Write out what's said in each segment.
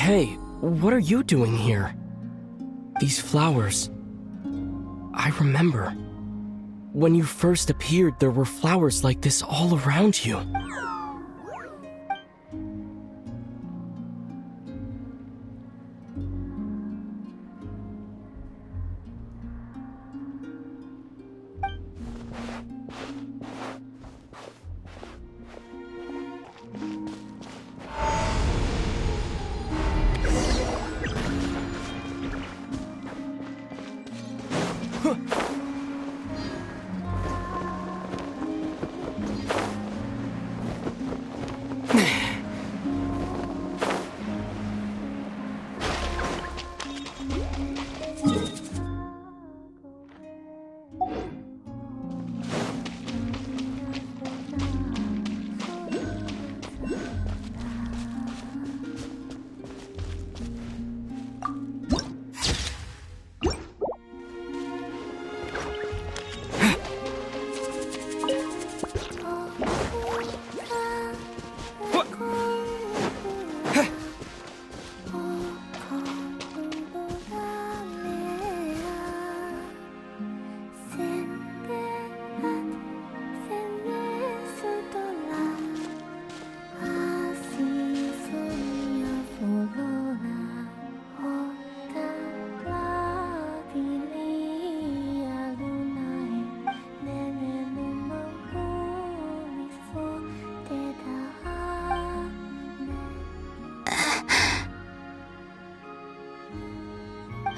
Hey, what are you doing here? These flowers... I remember. When you first appeared, there were flowers like this all around you.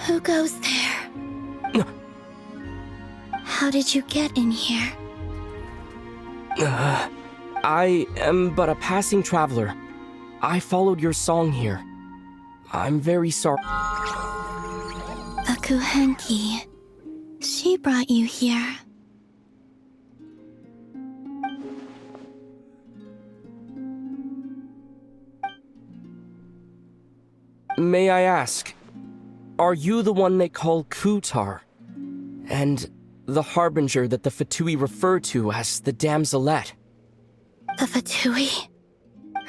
Who goes there? How did you get in here? I am but a passing traveler. I followed your song here. I'm very sorry. Akuhenki. She brought you here. May I ask, are you the one they call Kutar? And the harbinger that the Fatui refer to as the Damselette? The Fatui?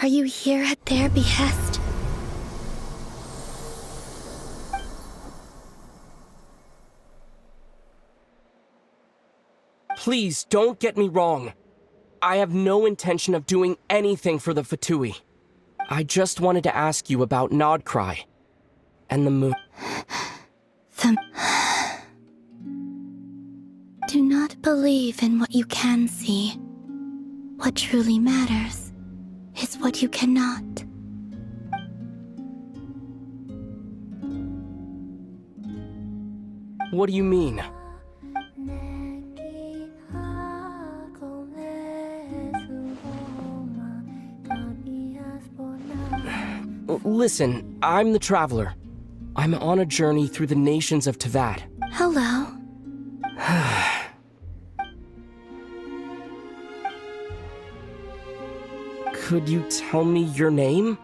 Are you here at their behest? Please, don't get me wrong. I have no intention of doing anything for the Fatui. I just wanted to ask you about Nod-Krai and the moon. Do not believe in what you can see. What truly matters is what you cannot. What do you mean? Listen, I'm the Traveler. I'm on a journey through the nations of Teyvat. Hello. Could you tell me your name?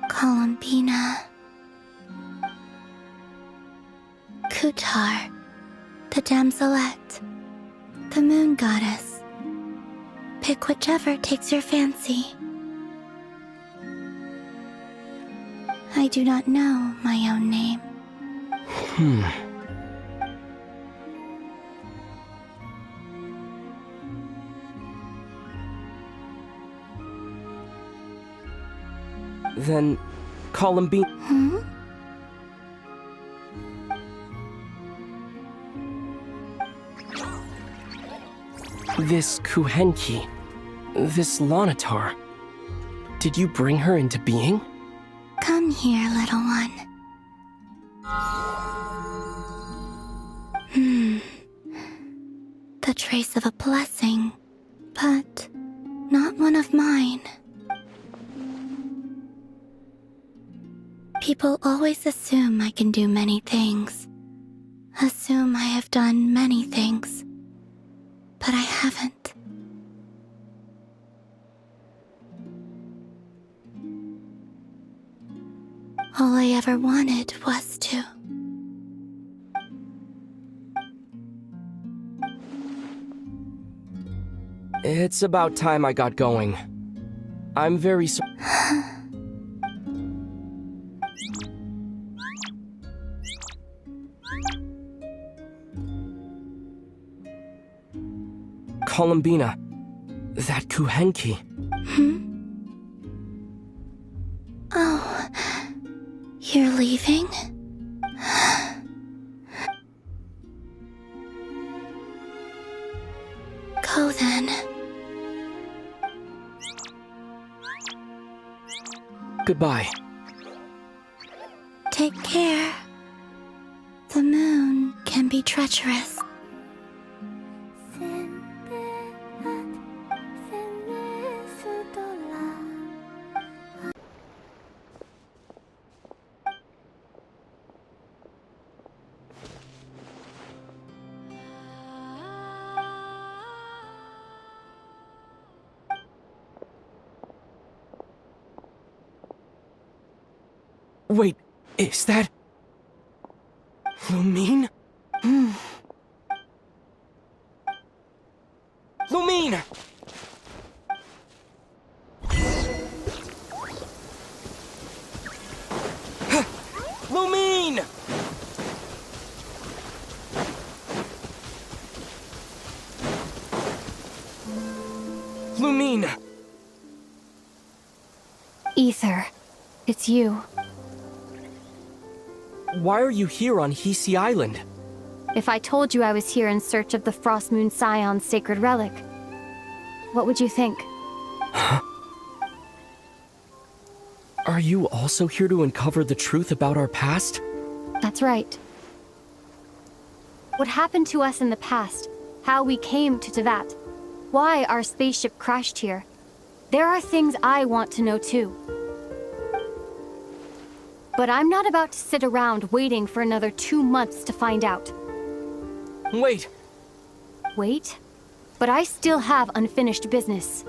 Columbina. Kutar. The Damselette. The Moon Goddess. Pick whichever takes your fancy. I do not know my own name. Then, Columbine. This Kuhenki, this Lanatar, did you bring her into being? Come here, little one. The trace of a blessing, but not one of mine. People always assume I can do many things. Assume I have done many things. But I haven't. All I ever wanted was to. It's about time I got going. I'm very sorry. Columbina, that Kuhenki. Oh, you're leaving? Go then. Goodbye. Take care. The moon can be treacherous. Wait, is that... Lumine? Lumine! Lumine! Lumine! Ether, it's you. Why are you here on Hisi Island? If I told you I was here in search of the Frost Moon Scion's sacred relic, what would you think? Are you also here to uncover the truth about our past? That's right. What happened to us in the past, how we came to Teyvat, why our spaceship crashed here. There are things I want to know too. But I'm not about to sit around waiting for another 2 months to find out. Wait! Wait? But I still have unfinished business.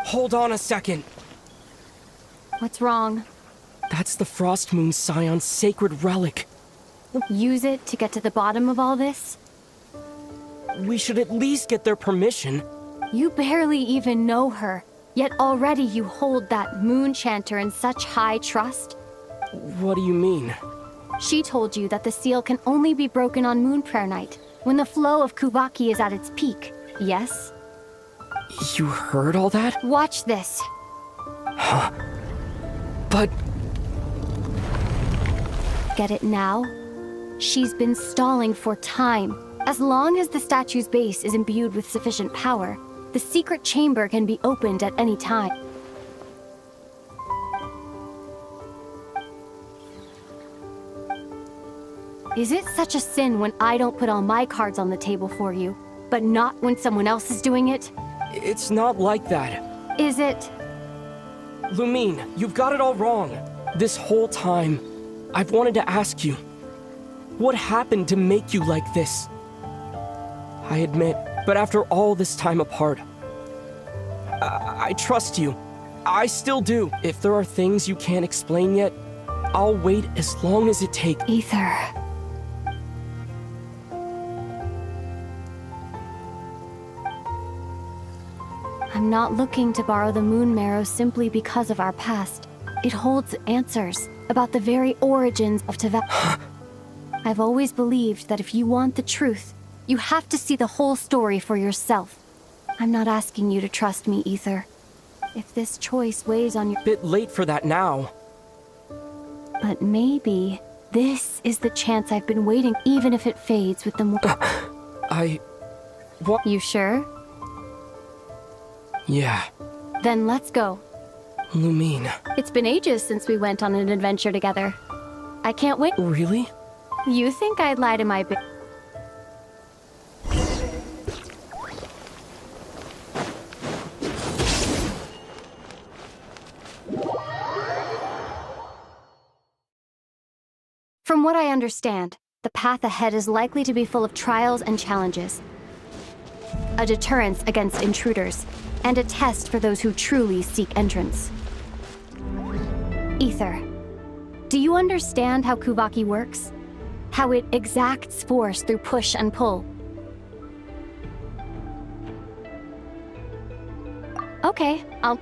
Hold on a second. What's wrong? That's the Frost Moon Scion's sacred relic. Use it to get to the bottom of all this? We should at least get their permission. You barely even know her, yet already you hold that moon chanter in such high trust. What do you mean? She told you that the seal can only be broken on Moon Prayer Night, when the flow of Kuvaki is at its peak. Yes? You heard all that? Watch this. But Get it now? She's been stalling for time. As long as the statue's base is imbued with sufficient power, the secret chamber can be opened at any time. Is it such a sin when I don't put all my cards on the table for you, but not when someone else is doing it? it's not like that. Is it? Lumine, you've got it all wrong. This whole time, I've wanted to ask you, what happened to make you like this? I admit, but after all this time apart, I trust you. I still do. If there are things you can't explain yet, I'll wait as long as it takes. Ether. I'm not looking to borrow the moon marrow simply because of our past. It holds answers about the very origins of Teyvat. I've always believed that if you want the truth, you have to see the whole story for yourself. I'm not asking you to trust me, Ether. If this choice weighs on your... Bit late for that now. But maybe this is the chance I've been waiting, even if it fades with the What? You sure? Yeah. Then let's go. Lumine. It's been ages since we went on an adventure together. I can't wait. Really? You think I'd lie to my From what I understand, the path ahead is likely to be full of trials and challenges. A deterrence against intruders, and a test for those who truly seek entrance. Ether, do you understand how Kuvaki works? How it exacts force through push and pull? Okay, I'll...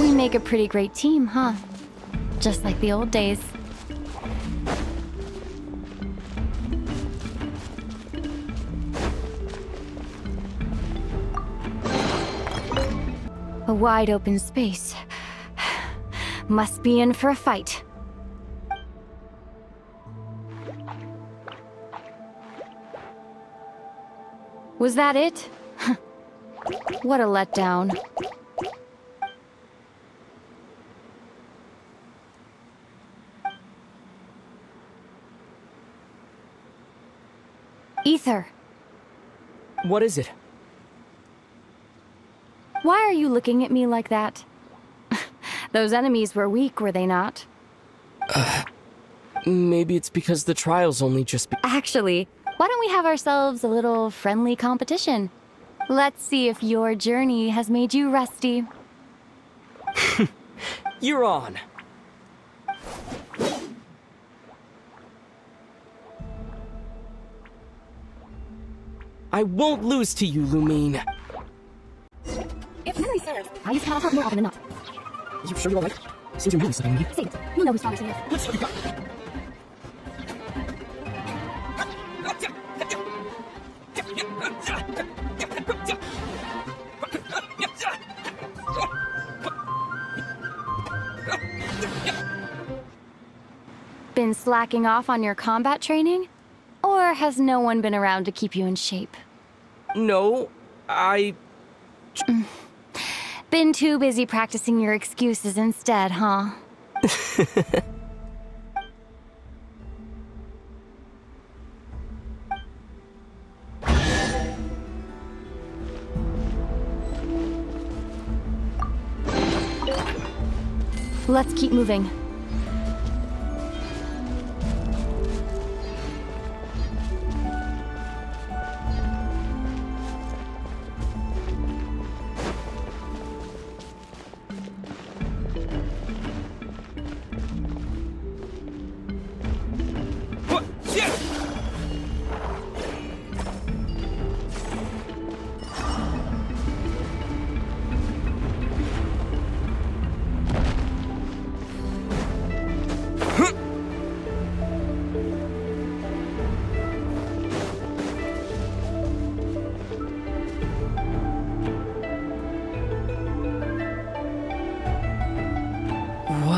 We make a pretty great team, huh? Just like the old days. A wide open space. Must be in for a fight. Was that it? What a letdown. Ether, What is it? why are you looking at me like that? Those enemies were weak, were they not? Maybe it's because the trials only just be- Actually, why don't we have ourselves a little friendly competition? Let's see if your journey has made you rusty. You're on. I won't lose to you, Lumine. If memory serves, I use Power more often than not. You sure you're alright? Seems you're really slipping me. Save it. You know who's promising it. What's what you got? Been slacking off on your combat training? Or has no one been around to keep you in shape? No, I... Been too busy practicing your excuses instead, huh? Let's keep moving.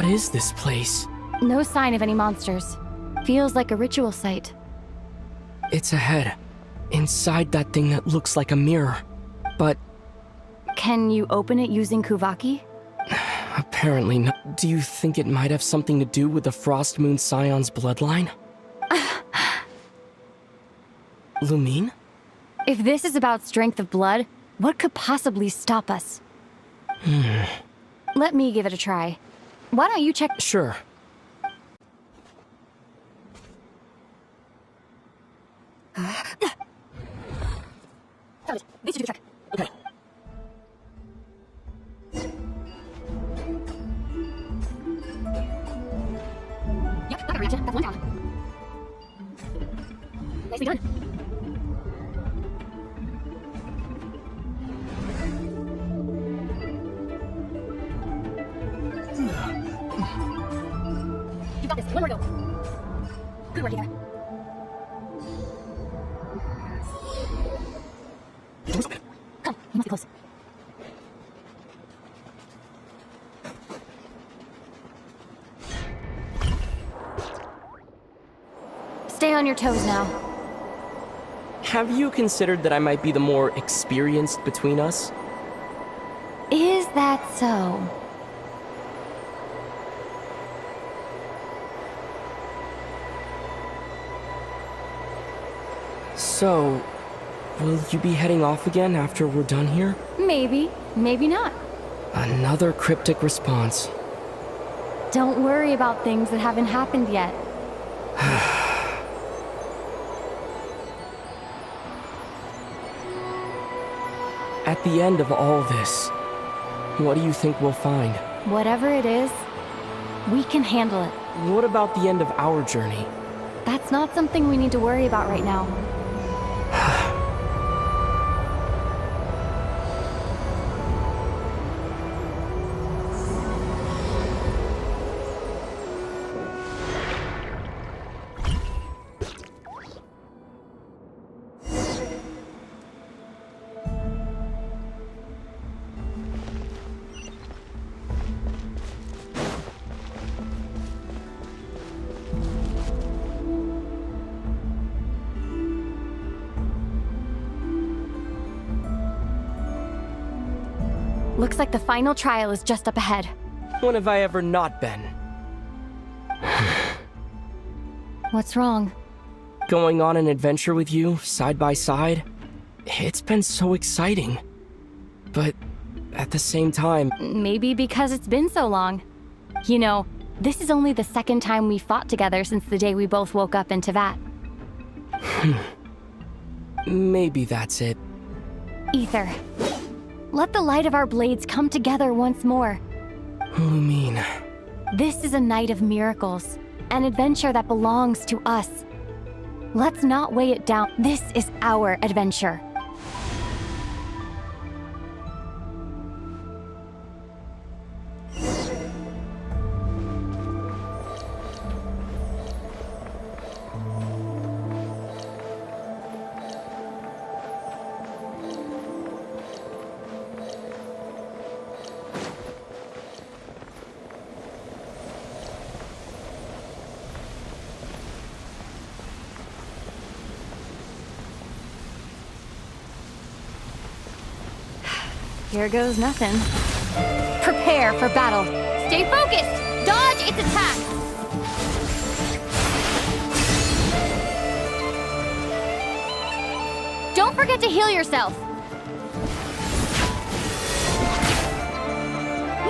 What is this place? No sign of any monsters. Feels like a ritual site. It's ahead. Inside that thing that looks like a mirror. But Can you open it using Kuvaki? apparently not. Do you think it might have something to do with the Frost Moon Scion's bloodline? Lumine? If this is about strength of blood, what could possibly stop us? Let me give it a try. Why don't you check? Sure. This should do the trick. Okay. Yep, got a reaction. That's one down. Nicely done. You got this. One more to go. Good work, Ether. Come, you must be close. Stay on your toes now. Have you considered that I might be the more experienced between us? Is that so? So, will you be heading off again after we're done here? Maybe, maybe not. Another cryptic response. Don't worry about things that haven't happened yet. At the end of all this, what do you think we'll find? Whatever it is, we can handle it. What about the end of our journey? That's not something we need to worry about right now. Looks like the final trial is just up ahead. When have I ever not been? What's wrong? Going on an adventure with you, side by side? It's been so exciting. But at the same time, Maybe because it's been so long. You know, this is only the second time we fought together since the day we both woke up in Tevat. maybe that's it. Ether, let the light of our blades come together once more. Lumine. This is a night of miracles, an adventure that belongs to us. Let's not weigh it down. This is our adventure. Here goes nothing. Prepare for battle. Stay focused! Dodge its attack! Don't forget to heal yourself!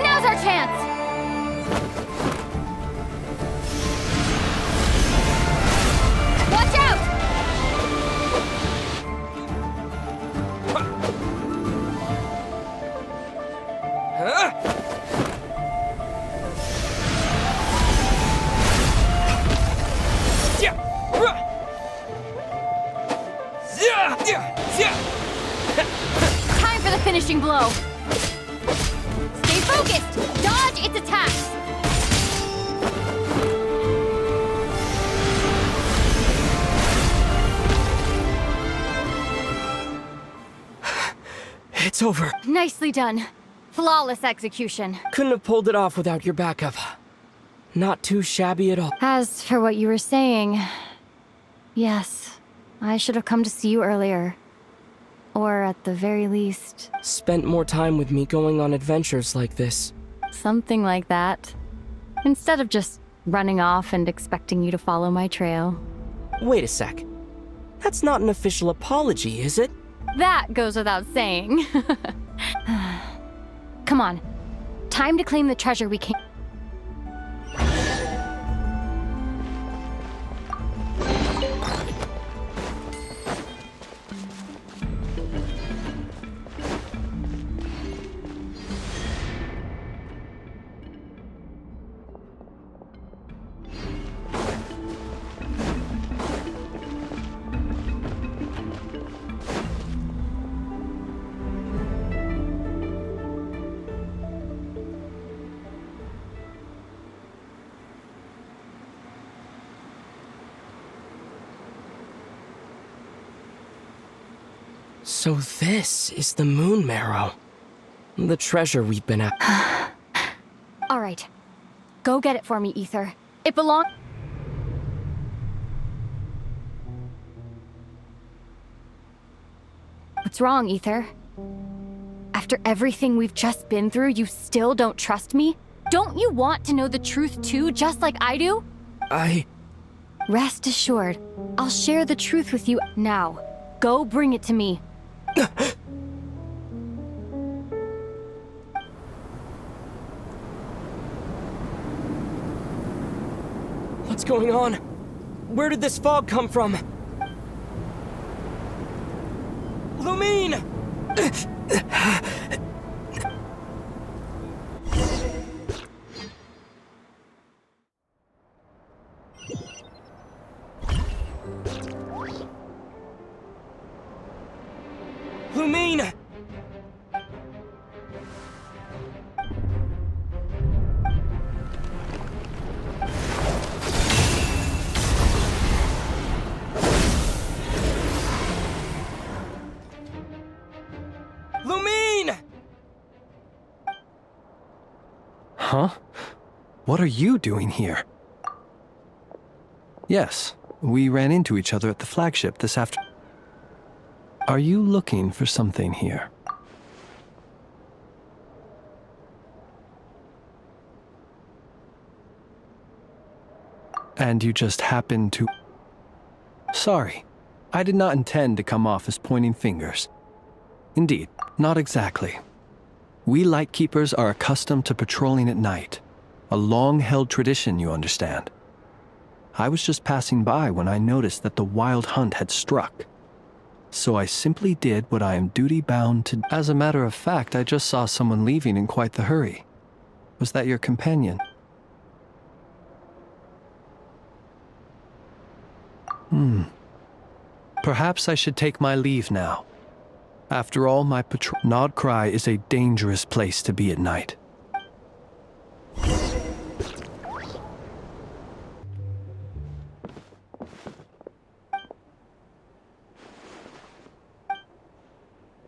Now's our chance! Watch out! Time for the finishing blow. Stay focused! Dodge its attacks! It's over. Nicely done. Flawless execution. Couldn't have pulled it off without your backup. Not too shabby at all. As for what you were saying, yes, I should have come to see you earlier. Or at the very least... Spent more time with me going on adventures like this. something like that. Instead of just running off and expecting you to follow my trail. Wait a sec. That's not an official apology, is it? That goes without saying. Come on. Time to claim the treasure we came... So this is the Moon Marrow. The treasure we've been at. All right. Go get it for me, Ether. It belongs... What's wrong, Ether? After everything we've just been through, you still don't trust me? Don't you want to know the truth too, just like I do? Rest assured, I'll share the truth with you now. Go bring it to me. What's going on? Where did this fog come from? Lumine! Lumine! Lumine! Huh? What are you doing here? Yes, we ran into each other at the flagship this afternoon. Are you looking for something here? And you just happened to... Sorry, I did not intend to come off as pointing fingers. Indeed, not exactly. We Lightkeepers are accustomed to patrolling at night. A long-held tradition, you understand. I was just passing by when I noticed that the wild hunt had struck. So I simply did what I am duty-bound to... As a matter of fact, I just saw someone leaving in quite the hurry. Was that your companion? Perhaps I should take my leave now. After all, my patrol... Nod-Krai is a dangerous place to be at night.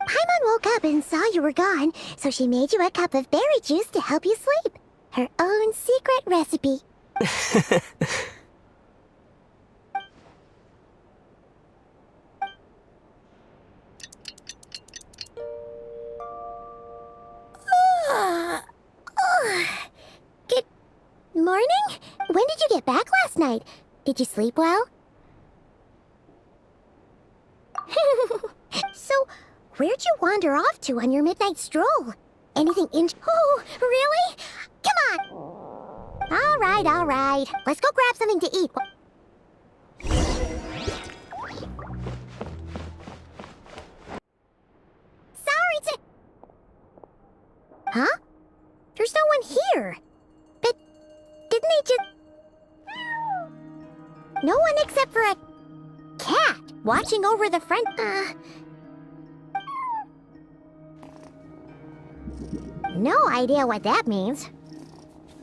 Paimon woke up and saw you were gone, so she made you a cup of berry juice to help you sleep. Her own secret recipe. Good morning? When did you get back last night? Did you sleep well? So, where'd you wander off to on your midnight stroll? Anything Oh, really? Come on! All right. Let's go grab something to eat. Sorry to... Huh? There's no one here. But didn't they just... No one except for a cat watching over the front... No idea what that means.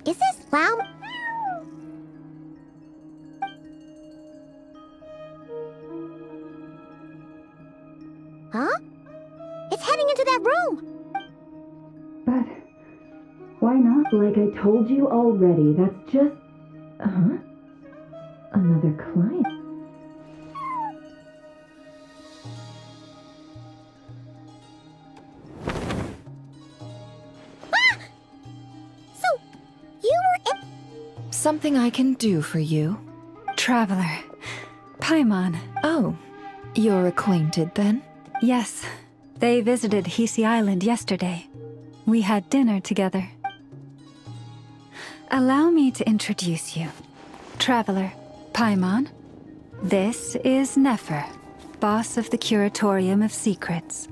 Is this wow? Huh? It's heading into that room. But why not? Like I told you already, that's just Huh? Another client? So, you were in... Something I can do for you? Traveler. Paimon. Oh, you're acquainted then? Yes. They visited Hisi Island yesterday. We had dinner together. Allow me to introduce you. Traveler, Paimon. This is Nefer, boss of the Curatorium of Secrets.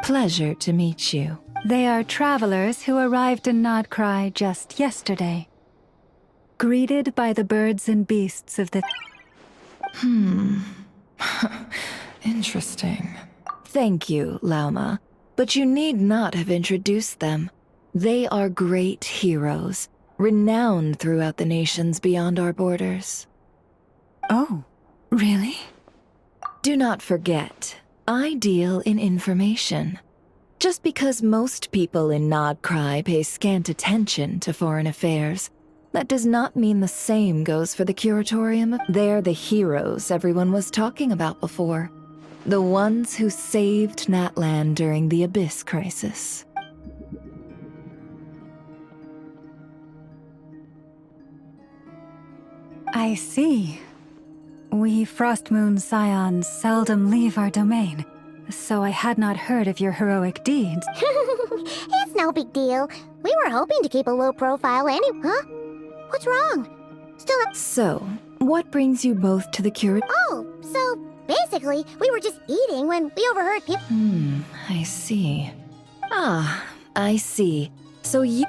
Pleasure to meet you. They are travelers who arrived in Nod-Krai just yesterday. Greeted by the birds and beasts of the... Interesting. Thank you, Lauma. But you need not have introduced them. They are great heroes, renowned throughout the nations beyond our borders. Oh, really? Do not forget, I deal in information. Just because most people in Nod-Krai pay scant attention to foreign affairs, that does not mean the same goes for the Curatorium. They're the heroes everyone was talking about before. The ones who saved Natlan during the Abyss crisis. I see. We Frostmoon Scions seldom leave our domain, so I had not heard of your heroic deeds. It's no big deal. We were hoping to keep a low profile anyway. Huh? What's wrong? So, what brings you both to the Oh, so basically, we were just eating when we overheard people. I see. Ah, I see. So you...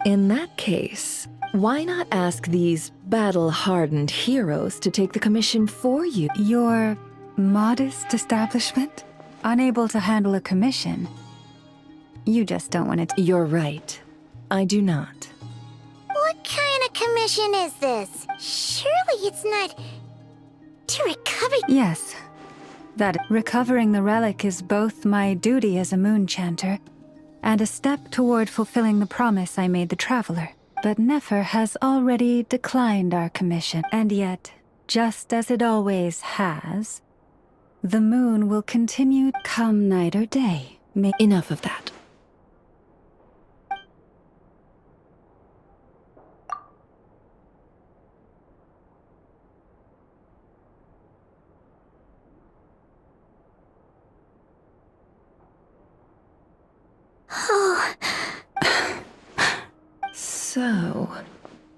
In that case, why not ask these battle-hardened heroes to take the commission for you? Your modest establishment? Unable to handle a commission? You just don't want to... You're right. I do not. What kind of commission is this? Surely it's not... to recover... Yes. That recovering the relic is both my duty as a moon chanter and a step toward fulfilling the promise I made the Traveler. But Nefer has already declined our commission, and yet, just as it always has, the moon will continue come night or day. Enough of that. So,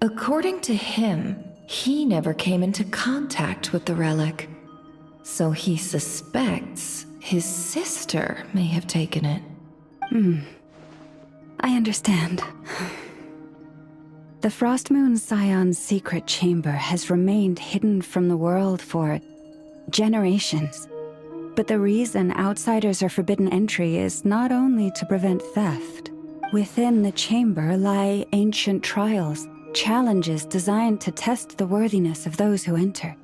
according to him, he never came into contact with the relic. So he suspects his sister may have taken it. I understand. The Frostmoon Scion's secret chamber has remained hidden from the world for generations. But the reason outsiders are forbidden entry is not only to prevent theft. Within the chamber lie ancient trials, challenges designed to test the worthiness of those who enter.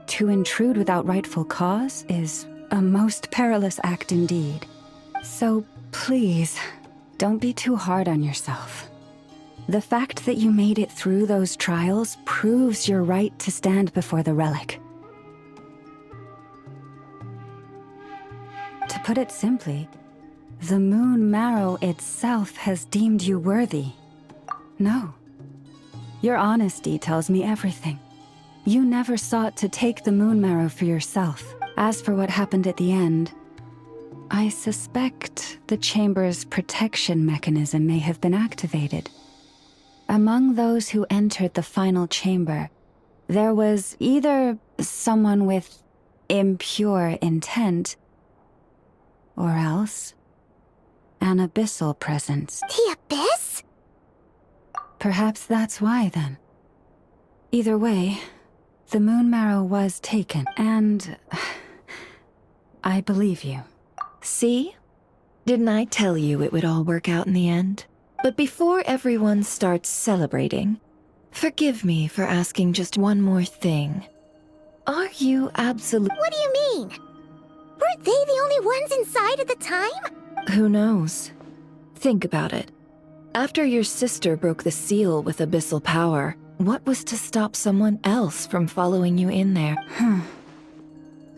To intrude without rightful cause is a most perilous act indeed. So please, don't be too hard on yourself. The fact that you made it through those trials proves your right to stand before the relic. To put it simply, the Moon Marrow itself has deemed you worthy. No. Your honesty tells me everything. You never sought to take the Moon Marrow for yourself. As for what happened at the end, I suspect the chamber's protection mechanism may have been activated. Among those who entered the final chamber, there was either someone with impure intent, or else an abyssal presence. The Abyss? Perhaps that's why, then. Either way, the Moon Marrow was taken, and I believe you. See? Didn't I tell you it would all work out in the end? But before everyone starts celebrating, forgive me for asking just one more thing. Are you absolute... What do you mean? Weren't they the only ones inside at the time? Who knows? Think about it. After your sister broke the seal with abyssal power, What was to stop someone else from following you in there?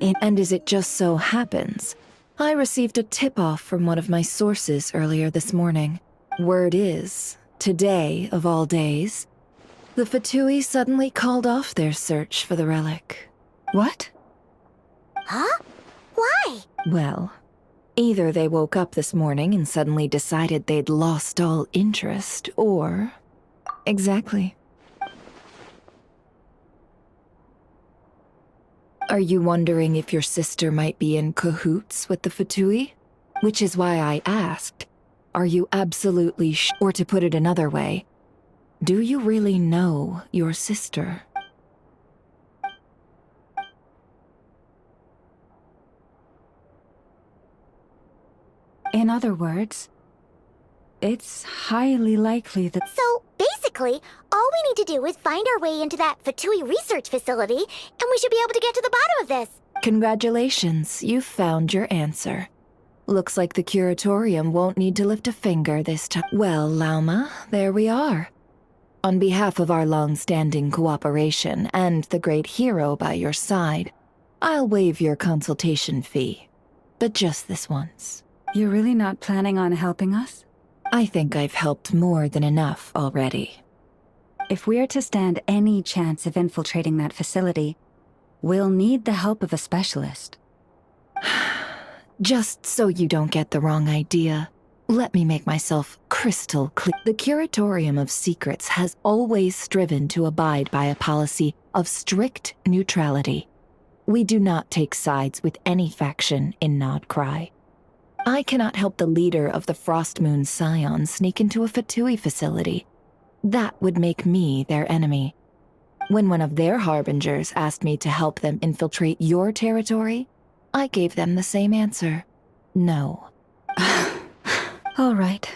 And as it just so happens, I received a tip-off from one of my sources earlier this morning. Word is, today of all days, the Fatui suddenly called off their search for the relic. What? Huh? Why? Well, either they woke up this morning and suddenly decided they'd lost all interest, or... Exactly. Are you wondering if your sister might be in cahoots with the Fatui? Which is why I asked, are you absolutely or to put it another way, do you really know your sister? In other words, it's highly likely that... So, basically, all we need to do is find our way into that Fatui research facility, and we should be able to get to the bottom of this. Congratulations, you've found your answer. Looks like the curatorium won't need to lift a finger this time. Well, Lauma, there we are. On behalf of our long-standing cooperation and the great hero by your side, I'll waive your consultation fee. But just this once. You're really not planning on helping us? I think I've helped more than enough already. If we're to stand any chance of infiltrating that facility, we'll need the help of a specialist. Just so you don't get the wrong idea, let me make myself crystal clear. The Curatorium of Secrets has always striven to abide by a policy of strict neutrality. We do not take sides with any faction in Nod-Krai. I cannot help the leader of the Frostmoon Scions sneak into a Fatui facility. That would make me their enemy. When one of their harbingers asked me to help them infiltrate your territory, I gave them the same answer. No. All right.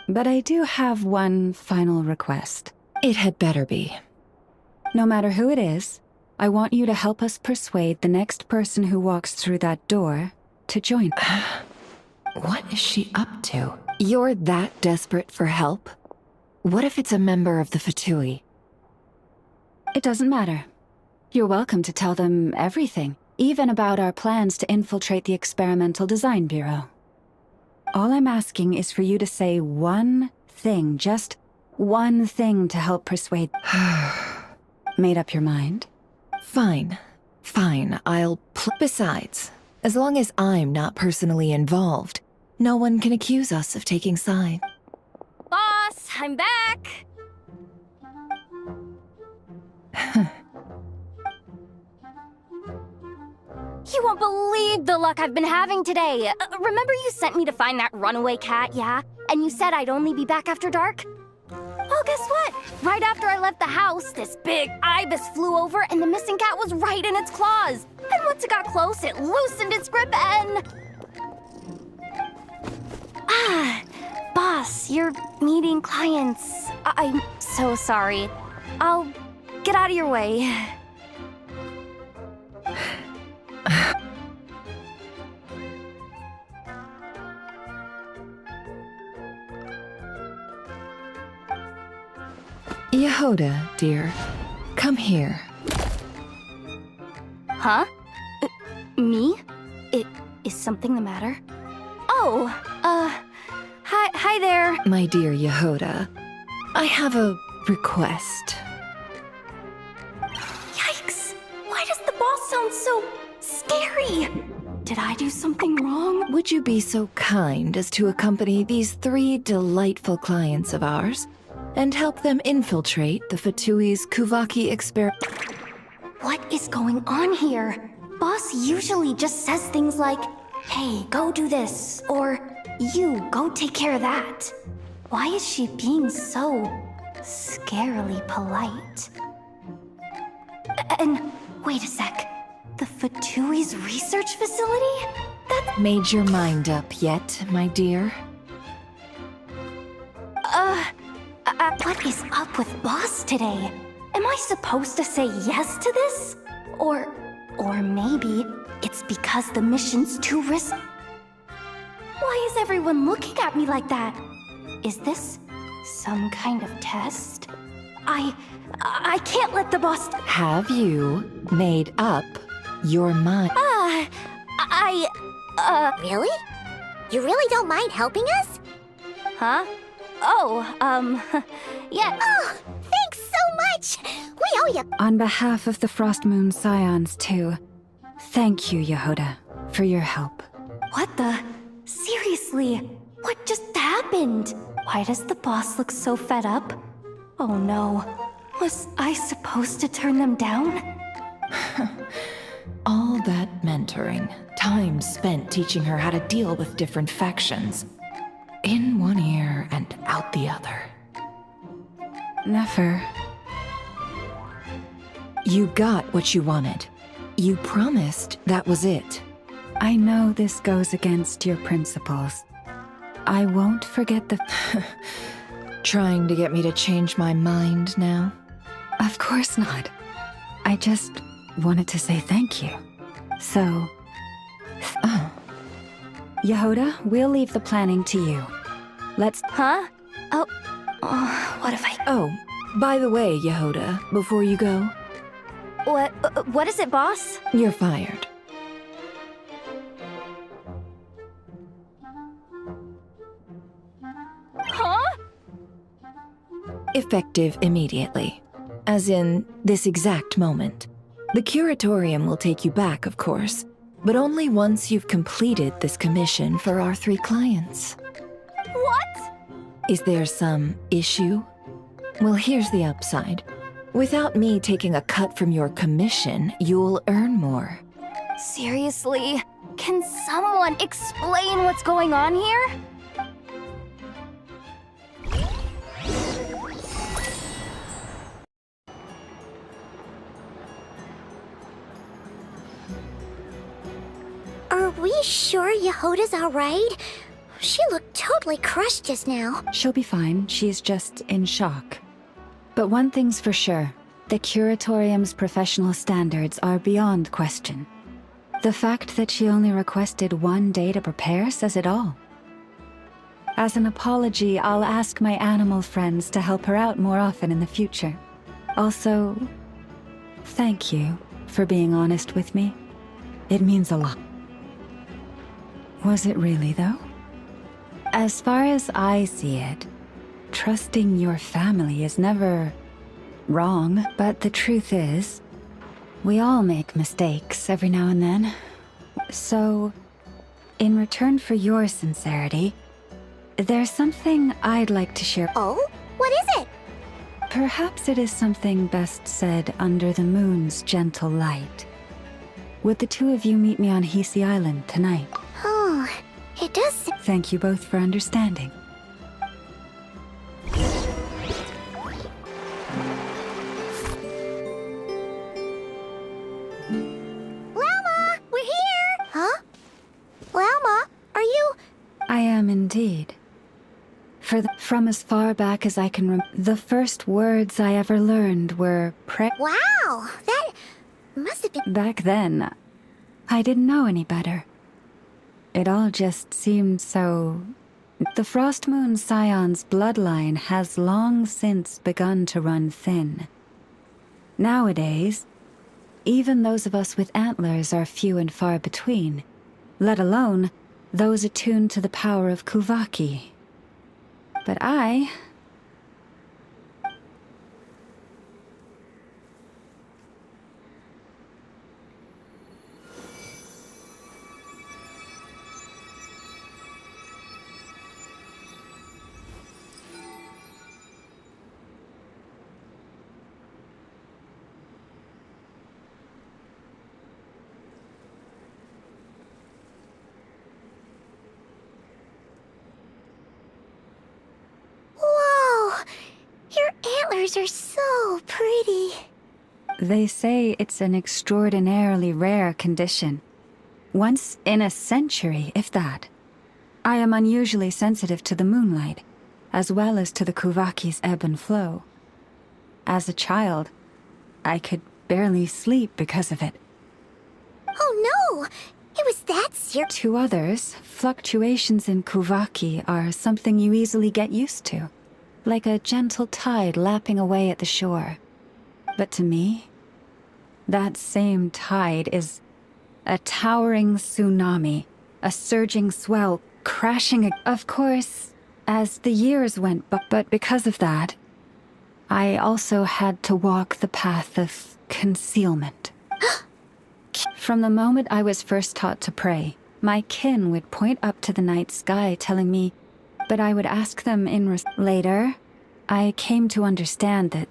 But I do have one final request. It had better be. No matter who it is, I want you to help us persuade the next person who walks through that door to join. What is she up to? You're that desperate for help? What if it's a member of the Fatui? It doesn't matter. You're welcome to tell them everything, even about our plans to infiltrate the Experimental Design Bureau. All I'm asking is for you to say one thing, just one thing to help persuade... Made up your mind? Fine. Besides, as long as I'm not personally involved, no one can accuse us of taking sides. Boss, I'm back! You won't believe the luck I've been having today. Remember you sent me to find that runaway cat, yeah? And you said I'd only be back after dark? Well, guess what? Right after I left the house, this big ibis flew over and the missing cat was right in its claws. And once it got close, it loosened its grip and... Boss, you're meeting clients. I'm so sorry. I'll get out of your way. Yehoda, dear, come here. Huh? Me? Is something the matter? Oh, hi there. My dear Yehoda, I have a request. Yikes! Why does the boss sound so scary? Did I do something wrong? Would you be so kind as to accompany these 3 delightful clients of ours and help them infiltrate the Fatui's Kuvaki experiment? What is going on here? Boss usually just says things like, hey, go do this, or you, go take care of that. Why is she being so scarily polite? And wait a sec, the Fatui's research facility? That's... Made your mind up yet, my dear? What is up with Boss today? Am I supposed to say yes to this? Or maybe it's because the mission's too risky. Why is everyone looking at me like that? Is this some kind of test? I can't let the boss... Have you made up your mind? Really? You really don't mind helping us? Huh? Yeah. Oh, thanks so much! We owe you. On behalf of the Frost Moon Scions, too, thank you, Yehoda, for your help. What the? Seriously, what just happened? Why does the boss look so fed up? Oh no. Was I supposed to turn them down? All that mentoring, time spent teaching her how to deal with different factions. In one ear and out the other. Never. You got what you wanted. You promised that was it. I know this goes against your principles. I won't forget the... Trying to get me to change my mind now? Of course not. I just wanted to say thank you. So... Oh. Yehoda, we'll leave the planning to you. Let's... Huh? Oh, what if I... Oh, by the way, Yehoda, before you go, What is it, boss? you're fired. Huh? Effective immediately. As in, this exact moment. The curatorium will take you back, of course, but only once you've completed this commission for our 3 clients. What? Is there some issue? Well, here's the upside. Without me taking a cut from your commission, you'll earn more. Seriously? Can someone explain what's going on here? Are we sure Yehoda's alright? She looked totally crushed just now. She'll be fine. She's just in shock. But one thing's for sure. The Curatorium's professional standards are beyond question. The fact that she only requested 1 day to prepare says it all. As an apology, I'll ask my animal friends to help her out more often in the future. Also, thank you for being honest with me. It means a lot. Was it really, though? As far as I see it, trusting your family is never wrong, but the truth is, we all make mistakes every now and then. So, in return for your sincerity, there's something I'd like to share. Oh? What is it? Perhaps it is something best said under the moon's gentle light. Would the 2 of you meet me on Hisi Island tonight? Oh, it does. Thank you both for understanding. Llama, we're here! Huh? Llama, are you... I am indeed. From as far back as I can the first words I ever learned were Wow, that must have been... Back then, I didn't know any better. It all just seemed so... The Frost Moon Scion's bloodline has long since begun to run thin. Nowadays, even those of us with antlers are few and far between, let alone those attuned to the power of Kuvaki. But I... Whoa! Your antlers are so pretty. They say it's an extraordinarily rare condition. Once in a century, if that. I am unusually sensitive to the moonlight, as well as to the Kuvaki's ebb and flow. As a child, I could barely sleep because of it. Oh no! It was that serious. To others, fluctuations in Kuvaki are something you easily get used to. like a gentle tide lapping away at the shore. But to me, that same tide is a towering tsunami, a surging swell crashing. Of course, as the years went by, but because of that, I also had to walk the path of concealment. From the moment I was first taught to pray, my kin would point up to the night sky telling me, but I would ask them later, I came to understand that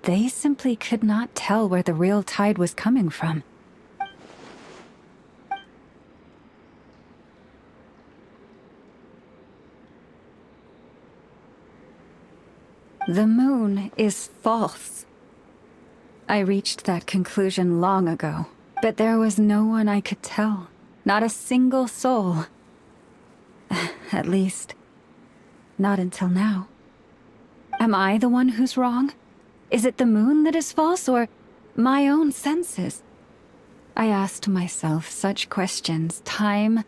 they simply could not tell where the real tide was coming from. The moon is false. I reached that conclusion long ago, but there was no one I could tell. Not a single soul. At least, not until now. Am I the one who's wrong? Is it the moon that is false, or my own senses? I asked myself such questions time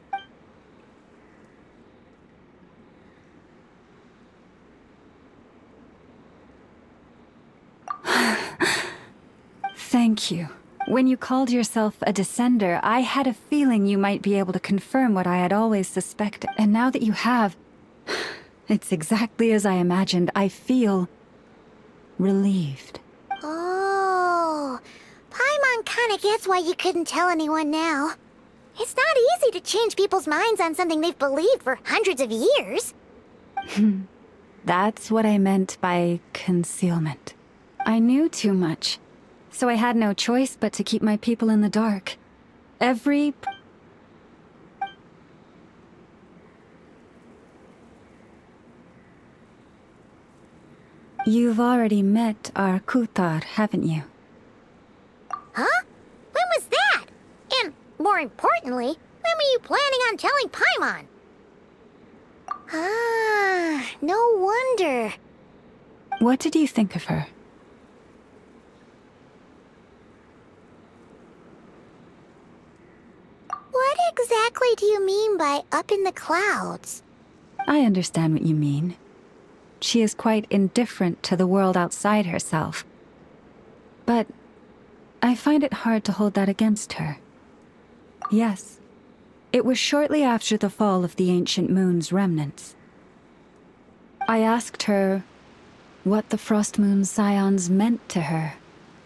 Thank you. When you called yourself a descender, I had a feeling you might be able to confirm what I had always suspected. And now that you have, it's exactly as I imagined. I feel relieved. Oh, Paimon kinda gets why you couldn't tell anyone now. It's not easy to change people's minds on something they've believed for hundreds of years. That's what I meant by concealment. I knew too much, so I had no choice but to keep my people in the dark. You've already met our Kutar, haven't you? Huh? When was that? And, more importantly, when were you planning on telling Paimon? Ah, no wonder. What did you think of her? What exactly do you mean by up in the clouds? I understand what you mean. She is quite indifferent to the world outside herself. But I find it hard to hold that against her. Yes, it was shortly after the fall of the ancient moon's remnants. I asked her what the Frost Moon Scions meant to her,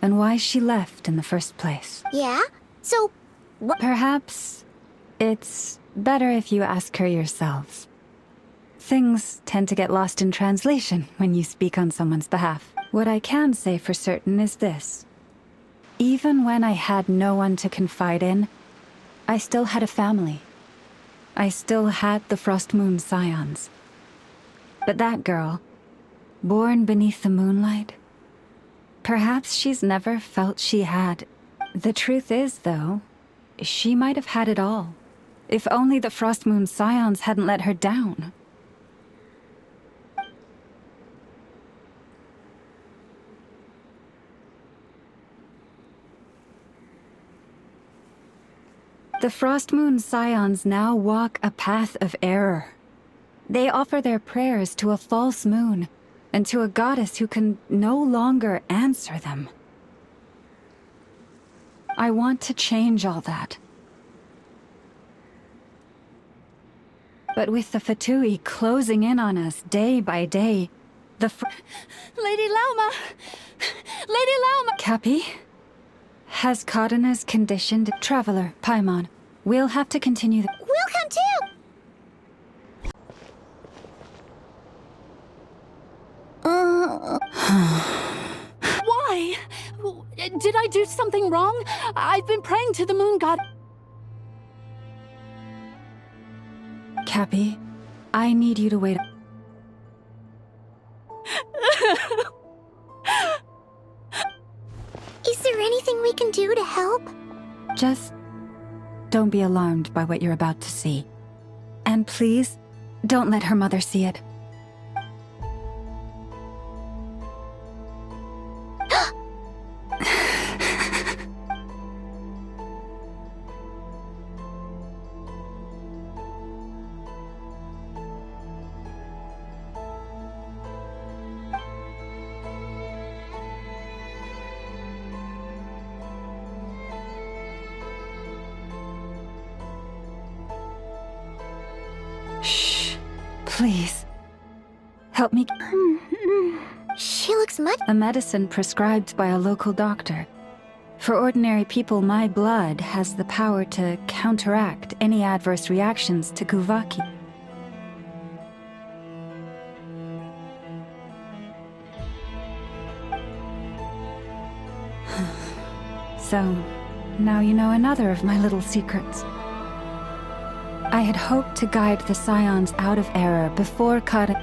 and why she left in the first place. Yeah? So, what? Perhaps it's better if you ask her yourselves. Things tend to get lost in translation when you speak on someone's behalf. What I can say for certain is this. Even when I had no one to confide in, I still had a family. I still had the Frost Moon Scions. But that girl, born beneath the moonlight, perhaps she's never felt she had. The truth is, though, she might have had it all, if only the Frost Moon Scions hadn't let her down. The Frost Moon Scions now walk a path of error. They offer their prayers to a false moon, and to a goddess who can no longer answer them. I want to change all that. But with the Fatui closing in on us day by day, Lady Lauma! Lady Lauma! Cappy has Kadena's conditioned traveler, Paimon. We'll have to continue We'll come too! Why? Did I do something wrong? I've been praying to the moon god. Cappy, I need you to wait. Is there anything we can do to help? Just don't be alarmed by what you're about to see. And please, don't let her mother see it. Shh. Please. Help me. She looks much. A medicine prescribed by a local doctor. For ordinary people, my blood has the power to counteract any adverse reactions to Kuvaki. So, now you know another of my little secrets. I had hoped to guide the Scions out of error before cutting.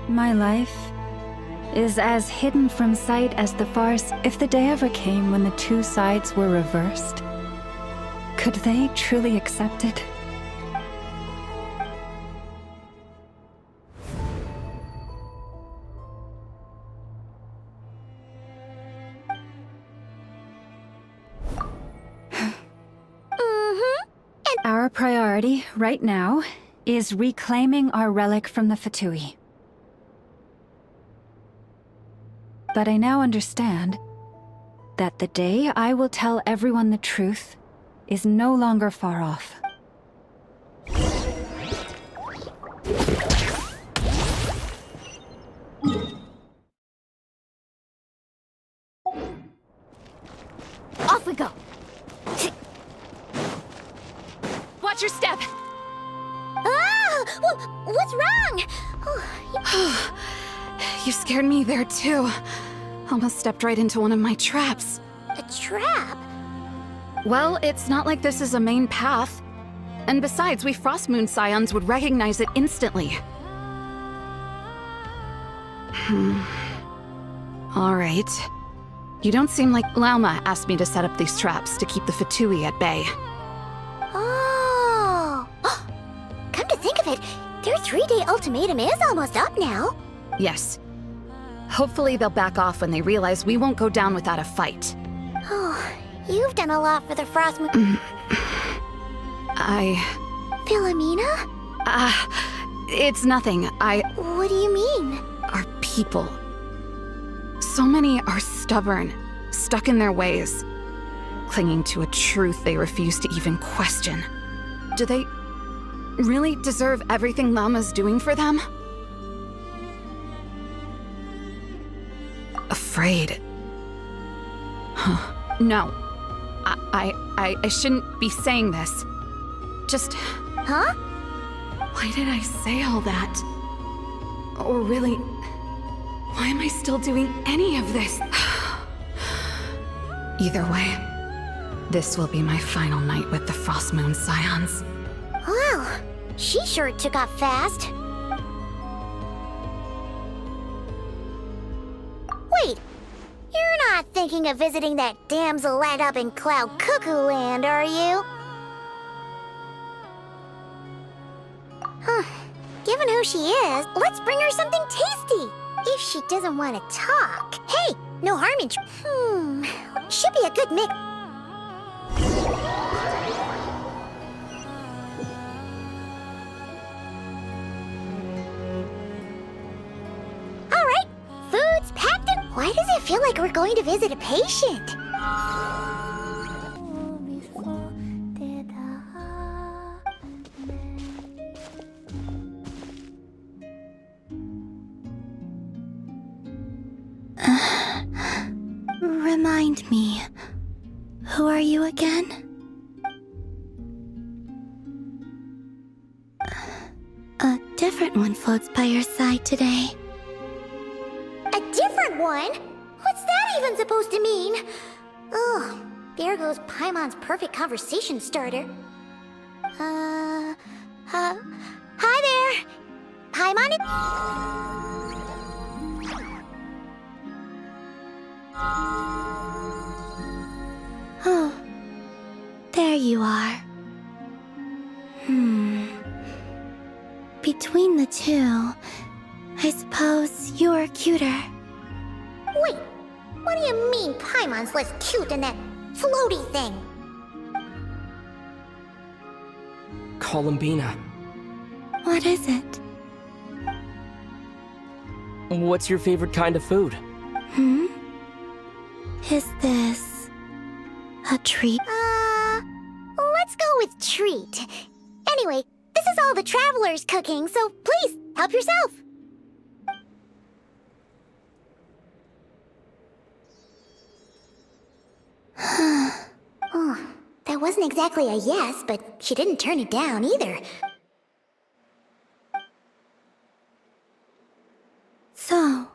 My life is as hidden from sight as the farce. If the day ever came when the two sides were reversed, could they truly accept it? Our priority, right now, is reclaiming our relic from the Fatui. But I now understand that the day I will tell everyone the truth is no longer far off. Off we go! Watch your step! Ah! What's wrong? You scared me there too. Almost stepped right into one of my traps. A trap? Well, it's not like this is a main path. And besides, we Frostmoon Scions would recognize it instantly. Alright. You don't seem like... Lauma asked me to set up these traps to keep the Fatui at bay. Oh! Come to think of it, their 3-day ultimatum is almost up now. Yes. Hopefully they'll back off when they realize we won't go down without a fight. Oh, you've done a lot for the Frostmoon... Philomena? It's nothing. What do you mean? Our people. So many are stubborn, stuck in their ways, clinging to a truth they refuse to even question. Do they really deserve everything Lama's doing for them? Afraid. Huh. No. I shouldn't be saying this. Just... Huh? Why did I say all that? Or really, why am I still doing any of this? Either way, this will be my final night with the Frostmoon Scions. Wow, she sure took off fast. Wait, you're not thinking of visiting that damsel land up in Cloud Cuckoo Land, are you? Huh. Given who she is, let's bring her something tasty. If she doesn't want to talk. Hey, no harm in... Should be a good mix. Alright, food's packed in. Why does it feel like we're going to visit a patient? Remind me, who are you again? A different one floats by your side today. A different one? What's that even supposed to mean? Ugh, there goes Paimon's perfect conversation starter. Hi there! Paimon Oh, there you are. Between the two, I suppose you're cuter. Wait, what do you mean Paimon's less cute than that floaty thing? Columbina, What is it? what's your favorite kind of food? Is this a treat? Let's go with ultimate treat. Anyway, this is all the traveler's cooking, so please, help yourself. Oh, that wasn't exactly a yes, but she didn't turn it down either. So,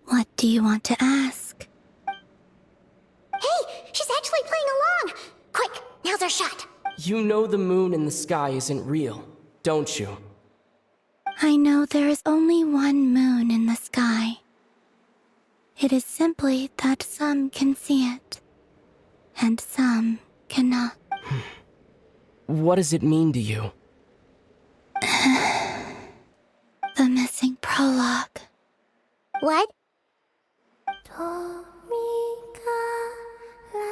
what do you want to ask? Hey, she's actually playing along! Quick, now's our shot. You know the moon in the sky isn't real, don't you? I know there is only one moon in the sky. It is simply that some can see it, and some cannot. What does it mean to you? The missing prologue. What?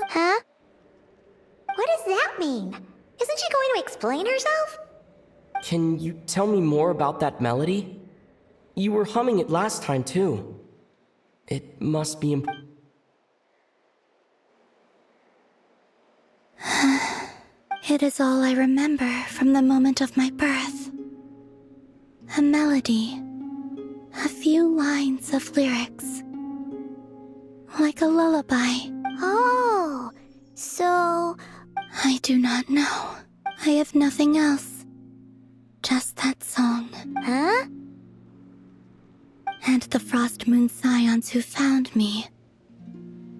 Huh? What does that mean? Isn't she going to explain herself? Can you tell me more about that melody? You were humming it last time, too. It must be It is all I remember from the moment of my birth. A melody. A few lines of lyrics. Like a lullaby. Oh, so... I do not know. I have nothing else. Just that song. Huh? And the Frost Moon Scions who found me.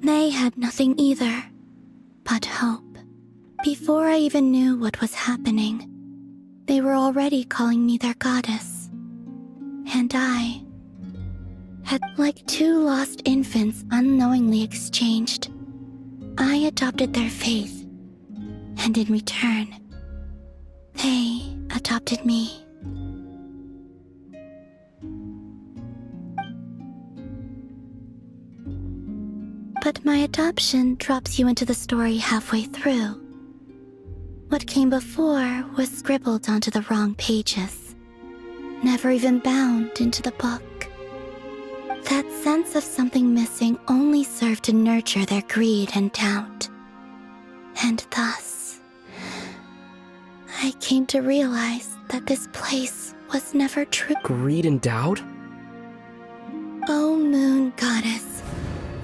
They had nothing either, but hope. Before I even knew what was happening, they were already calling me their goddess. And I had, like two lost infants unknowingly exchanged. I adopted their faith, and in return, they adopted me. But my adoption drops you into the story halfway through. What came before was scribbled onto the wrong pages, never even bound into the book. That sense of something missing only served to nurture their greed and doubt. And thus, I came to realize that this place was never true. greed and doubt? O Moon Goddess,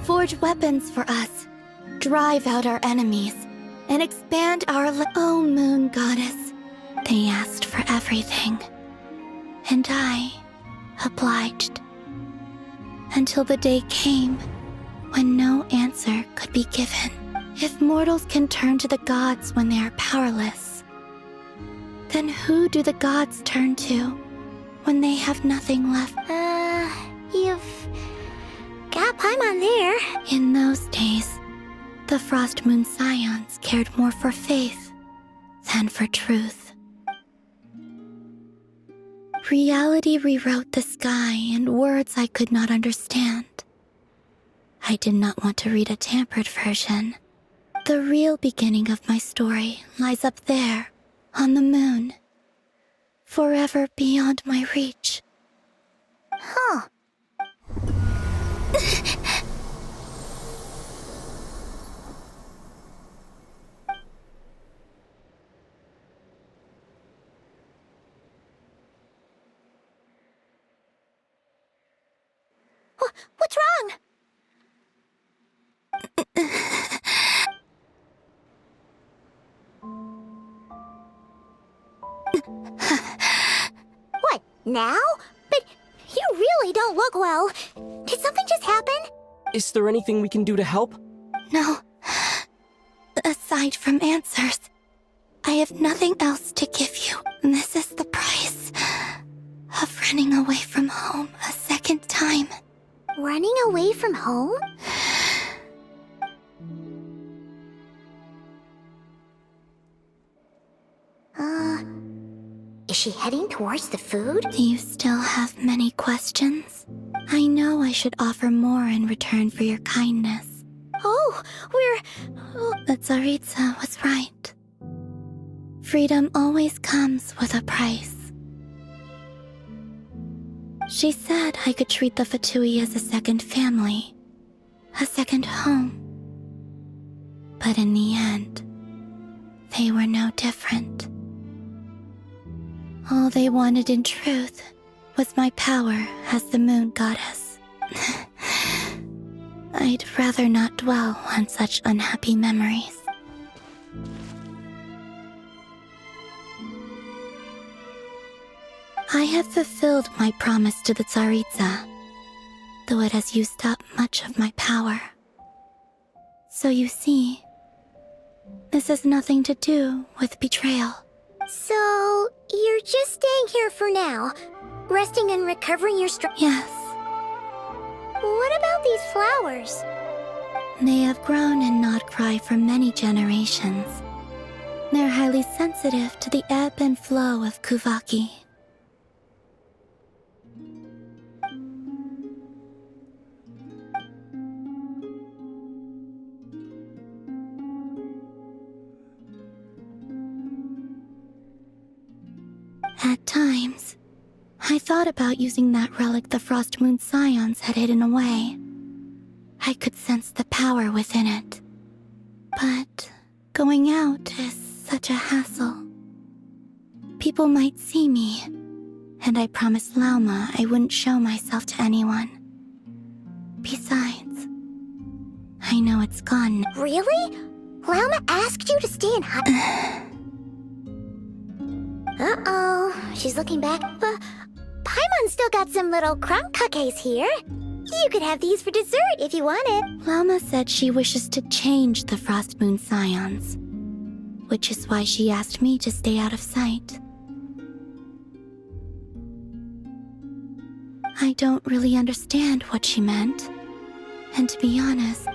forge weapons for us, drive out our enemies, and expand our O Moon Goddess. They asked for everything, and I obliged. Until the day came when no answer could be given. If mortals can turn to the gods when they are powerless, then who do the gods turn to when they have nothing left? You've got Paimon there. In those days, the Frost Moon Scions cared more for faith than for truth. Reality rewrote the sky in words I could not understand. I did not want to read a tampered version. The real beginning of my story lies up there, on the moon, forever beyond my reach. Huh. What's wrong? What, now? But you really don't look well. Did something just happen? Is there anything we can do to help? No. Aside from answers, I have nothing else to give you. This is the price of running away from home a second time. Running away from home? Is she heading towards the food? Do you still have many questions? I know I should offer more in return for your kindness. Oh, The Tsaritsa was right. Freedom always comes with a price. She said I could treat the Fatui as a second family, a second home. But in the end, they were no different. All they wanted in truth was my power as the moon goddess. I'd rather not dwell on such unhappy memories. I have fulfilled my promise to the Tsaritsa, though it has used up much of my power. So you see, this has nothing to do with betrayal. So, you're just staying here for now, resting and recovering your strength? Yes, What about these flowers? they have grown in Nod-Krai for many generations. They're highly sensitive to the ebb and flow of Kuvaki. At times, I thought about using that relic the Frost Moon Scions had hidden away. I could sense the power within it. But going out is such a hassle. People might see me, and I promised Lauma I wouldn't show myself to anyone. Besides, I know it's gone. Really? Lauma asked you to stay in hiding? Uh-oh, she's looking back. Paimon's still got some little crumb cookies here. You could have these for dessert if you wanted. Lauma said she wishes to change the Frost Moon Scions, which is why she asked me to stay out of sight. I don't really understand what she meant, and to be honest,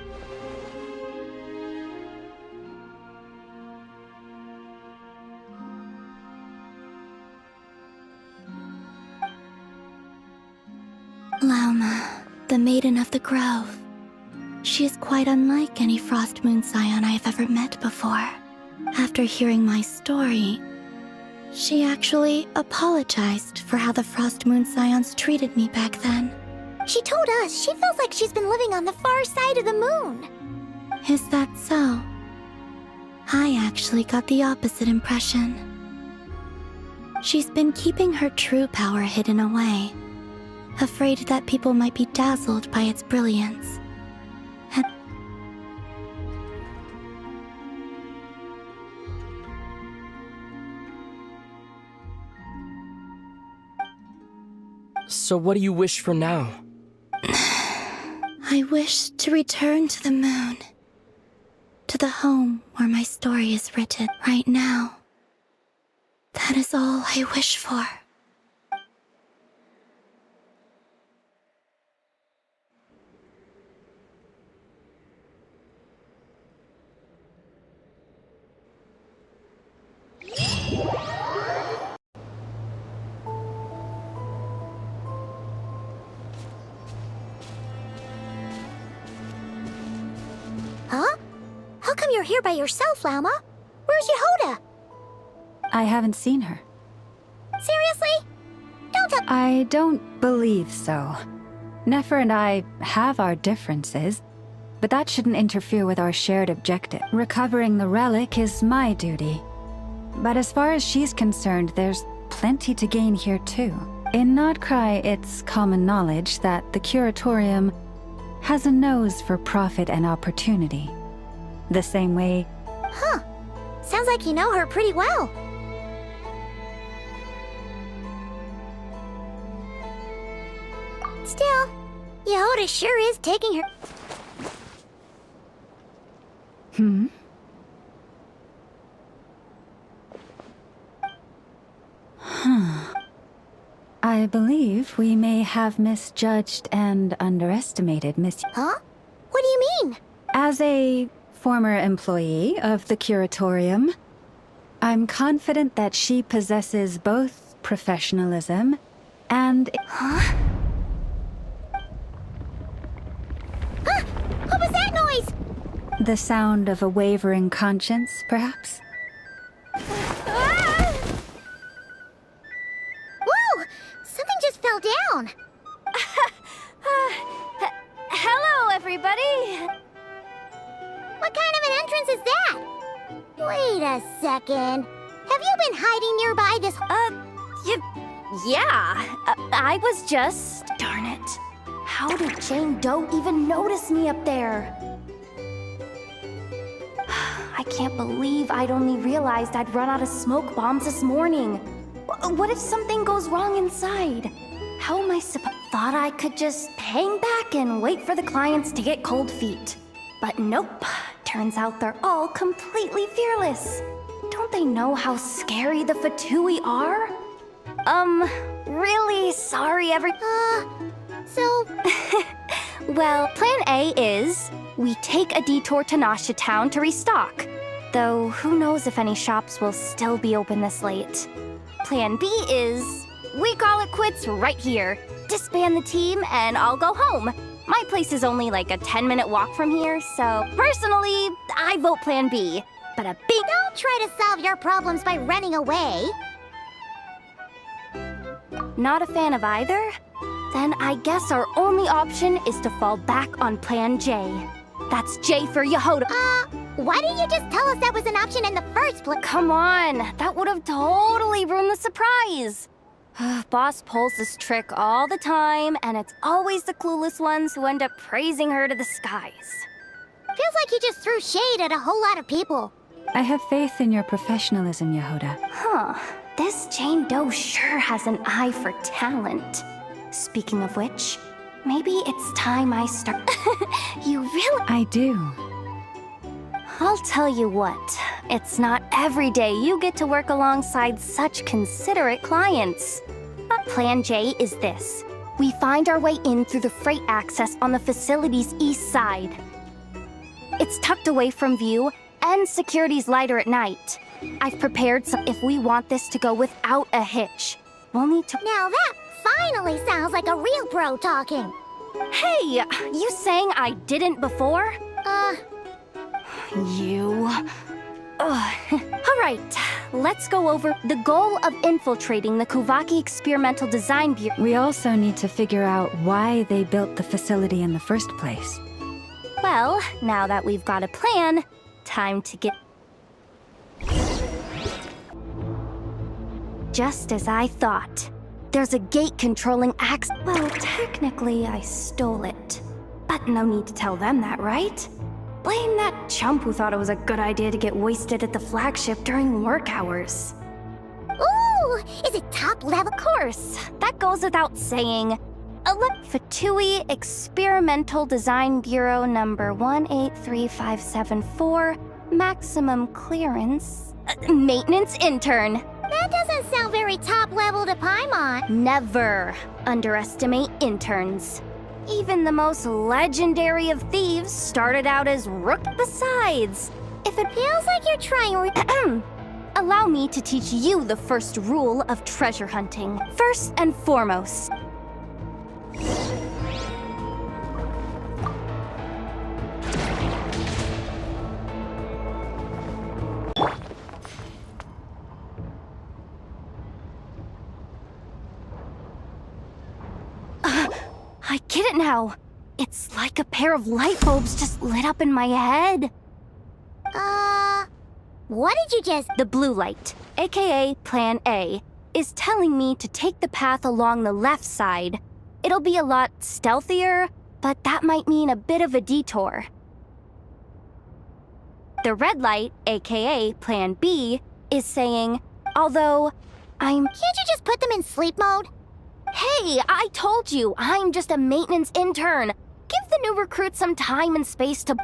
Lauma, the Maiden of the Grove. She is quite unlike any Frost Moon Scion I have ever met before. After hearing my story, she actually apologized for how the Frost Moon Scions treated me back then. She told us she feels like she's been living on the far side of the moon. Is that so? I actually got the opposite impression. She's been keeping her true power hidden away, afraid that people might be dazzled by its brilliance. And So what do you wish for now? I wish to return to the moon, to the home where my story is written right now. That is all I wish for. Huh? How come you're here by yourself, Lauma? Where's Yehoda? I haven't seen her. Seriously? Don't tell- I don't believe so. Nefer and I have our differences, but that shouldn't interfere with our shared objective. Recovering the relic is my duty. But as far as she's concerned, there's plenty to gain here too. In Nod-Krai, it's common knowledge that the Curatorium has a nose for profit and opportunity. The same way... Huh. Sounds like you know her pretty well. Still, Yehoda sure is taking her... Hmm? I believe we may have misjudged and underestimated Miss... Huh? What do you mean? As a former employee of the Curatorium, I'm confident that she possesses both professionalism and... Huh? Ah! What was that noise? the sound of a wavering conscience, perhaps? Ah! Whoa! Something just fell down. Hello, everybody! What kind of an entrance is that? Wait a second. Have you been hiding nearby this... Yeah. I was just... Darn it. How did Jane Doe even notice me up there? I can't believe I'd only realized I'd run out of smoke bombs this morning. What if something goes wrong inside? How am I supposed... Thought I could just hang back and wait for the clients to get cold feet. But nope. Turns out they're all completely fearless. Don't they know how scary the Fatui are? Really sorry, So... Well, plan A is we take a detour to Nasha Town to restock. Though who knows if any shops will still be open this late. Plan B is we call it quits right here. Disband the team and I'll go home. My place is only like a 10-minute walk from here, so personally, I vote plan B. But a big... Don't try to solve your problems by running away. Not a fan of either? Then I guess our only option is to fall back on plan J. That's J for Yehoda. Why didn't you just tell us that was an option in the first place? Come on, that would have totally ruined the surprise. Boss pulls this trick all the time, and it's always the clueless ones who end up praising her to the skies. Feels like you just threw shade at a whole lot of people. I have faith in your professionalism, Yehoda. Huh. This Jane Doe sure has an eye for talent. Speaking of which, maybe it's time I start... You really... I do. I'll tell you what. It's not every day you get to work alongside such considerate clients. Plan J is this. We find our way in through the freight access on the facility's east side. It's tucked away from view, and security's lighter at night. I've prepared some if we want this to go without a hitch. We'll need to... Now that finally sounds like a real pro talking. Hey, you saying I didn't before? You... All right, let's go over the goal of infiltrating the Kuvaki Experimental Design Bureau. We also need to figure out why they built the facility in the first place. Well, now that we've got a plan, time to get... Just as I thought. There's a gate controlling access... Well, technically I stole it. But no need to tell them that, right? Blame that chump who thought it was a good idea to get wasted at the flagship during work hours. Ooh, is it top level? Of course, that goes without saying. Fatui Experimental Design Bureau number 183574, maximum clearance, maintenance intern. That doesn't sound very top level to Paimon. Never underestimate interns. Even the most legendary of thieves started out as rook. Besides, if it Feels like you're trying... allow me to teach you the first rule of treasure hunting. First and foremost. I get it now. It's like a pair of light bulbs just lit up in my head. What did you just... The blue light, aka Plan A, is telling me to take the path along the left side. It'll be a lot stealthier, but that might mean a bit of a detour. The red light, aka Plan B, is saying, although I'm... Can't you just put them in sleep mode? Hey, I told you, I'm just a maintenance intern. Give the new recruits some time and space to...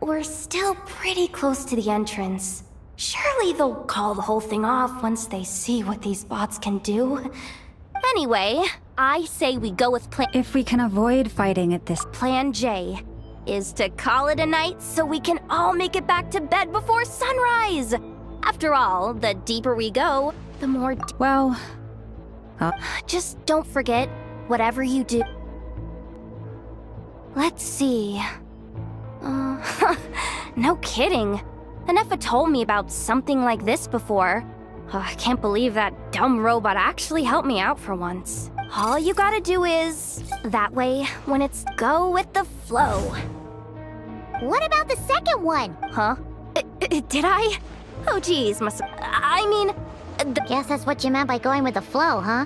We're still pretty close to the entrance. Surely they'll call the whole thing off once they see what these bots can do. Anyway, I say we go with If we can avoid fighting at this... Plan J is to call it a night so we can all make it back to bed before sunrise. After all, the deeper we go, the more... Well... Just don't forget, whatever you do... Let's see... no kidding. Anefa told me about something like this before. I can't believe that dumb robot actually helped me out for once. All you gotta do is... That way, when it's go with the flow. What about the second one? Huh? Did I? Oh geez, I mean... Guess that's what you meant by going with the flow, huh?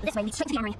This way leads straight to the armory.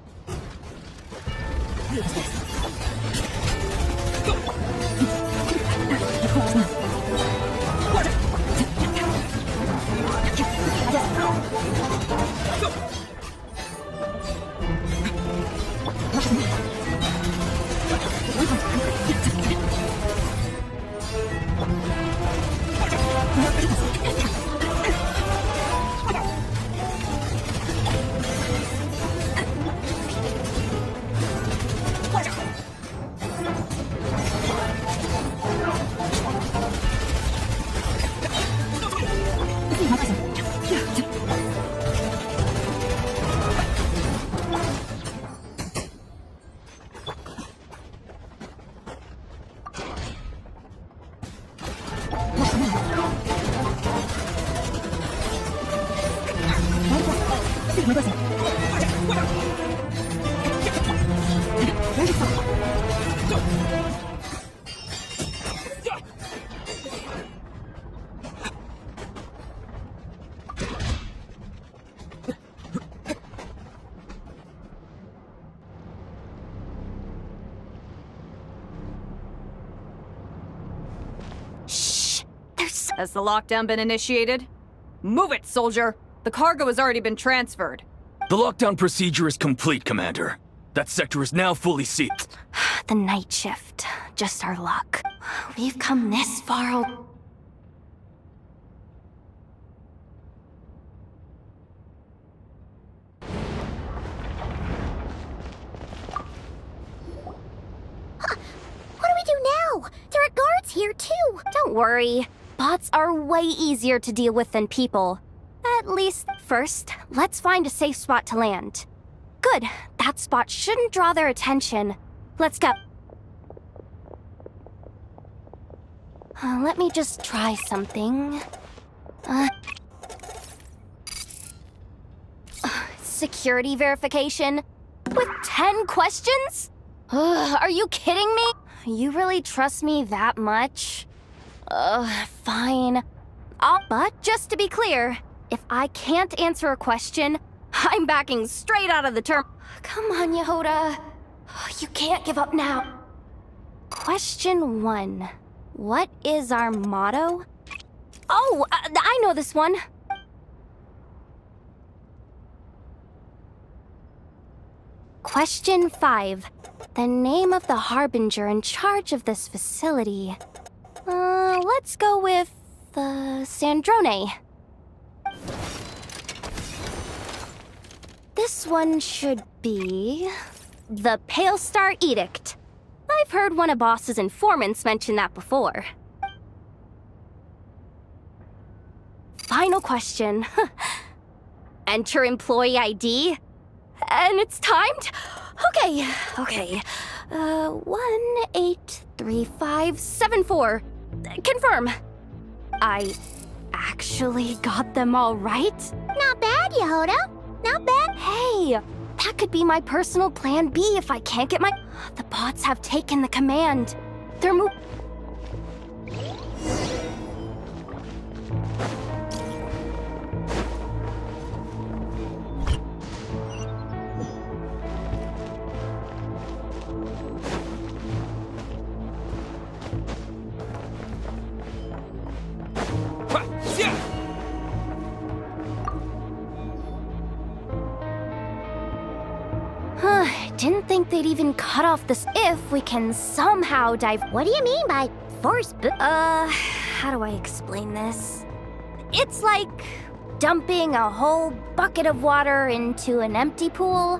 Has the lockdown been initiated? Move it, soldier! The cargo has already been transferred. The lockdown procedure is complete, Commander. That sector is now fully sealed. The night shift. Just our luck. We've come this far. What do we do now? There are guards here, too! Don't worry. Bots are way easier to deal with than people. At least, first, let's find a safe spot to land. Good. That spot shouldn't draw their attention. Let's go. Let me just try something. Security verification? With 10 questions? Are you kidding me? You really trust me that much? Fine. But just to be clear, if I can't answer a question, I'm backing straight out of the term. Come on, Yehoda. You can't give up now. Question 1. What is our motto? Oh, I know this one. Question 5. The name of the harbinger in charge of this facility. Let's go with, Sandrone. This one should be... the Pale Star Edict. I've heard one of Boss's informants mention that before. Final question. Enter employee ID. And it's timed? Okay. 183574. Confirm. I actually got them all right? Not bad, Yehoda. Not bad. Hey, that could be my personal plan B if I can't get my... The bots have taken the command. They're Didn't think they'd even cut off this if we can somehow dive... What do you mean by force how do I explain this? It's like dumping a whole bucket of water into an empty pool.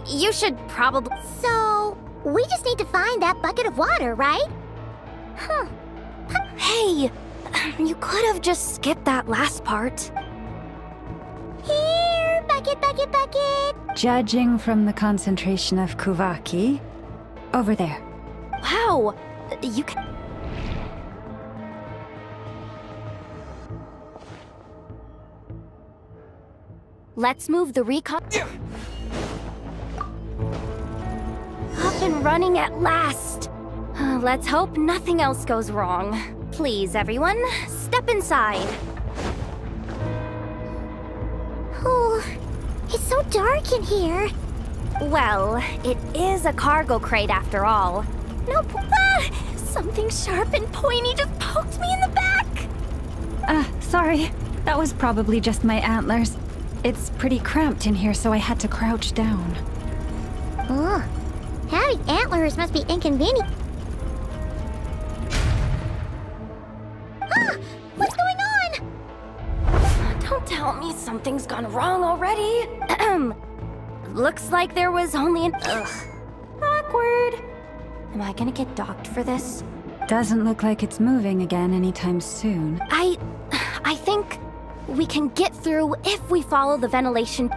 You should probably... So, we just need to find that bucket of water, right? Huh. Hey, you could have just skipped that last part. Here, bucket, bucket, bucket! Judging from the concentration of Kuvaki, over there. Wow, you can... Let's move the recon... Up and running at last. Let's hope nothing else goes wrong. Please, everyone, step inside. Oh, it's so dark in here. Well, it is a cargo crate after all. Something sharp and pointy just poked me in the back! Sorry. That was probably just my antlers. It's pretty cramped in here, so I had to crouch down. Oh, having antlers must be inconvenient. Ah! What's going on? Don't tell me something's gone wrong already. Looks like there was only an... Awkward. Am I gonna get docked for this? Doesn't look like it's moving again anytime soon. I think we can get through if we follow the ventilation.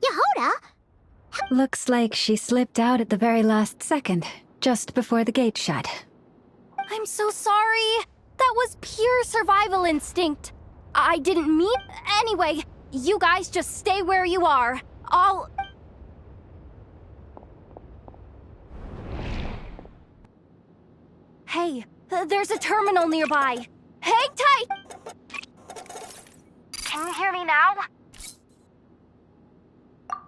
Yehoda? Looks like she slipped out at the very last second, just before the gate shut. I'm so sorry. That was pure survival instinct. I didn't mean... Anyway, you guys just stay where you are. I'll... Hey, there's a terminal nearby. Hang tight! Can you hear me now?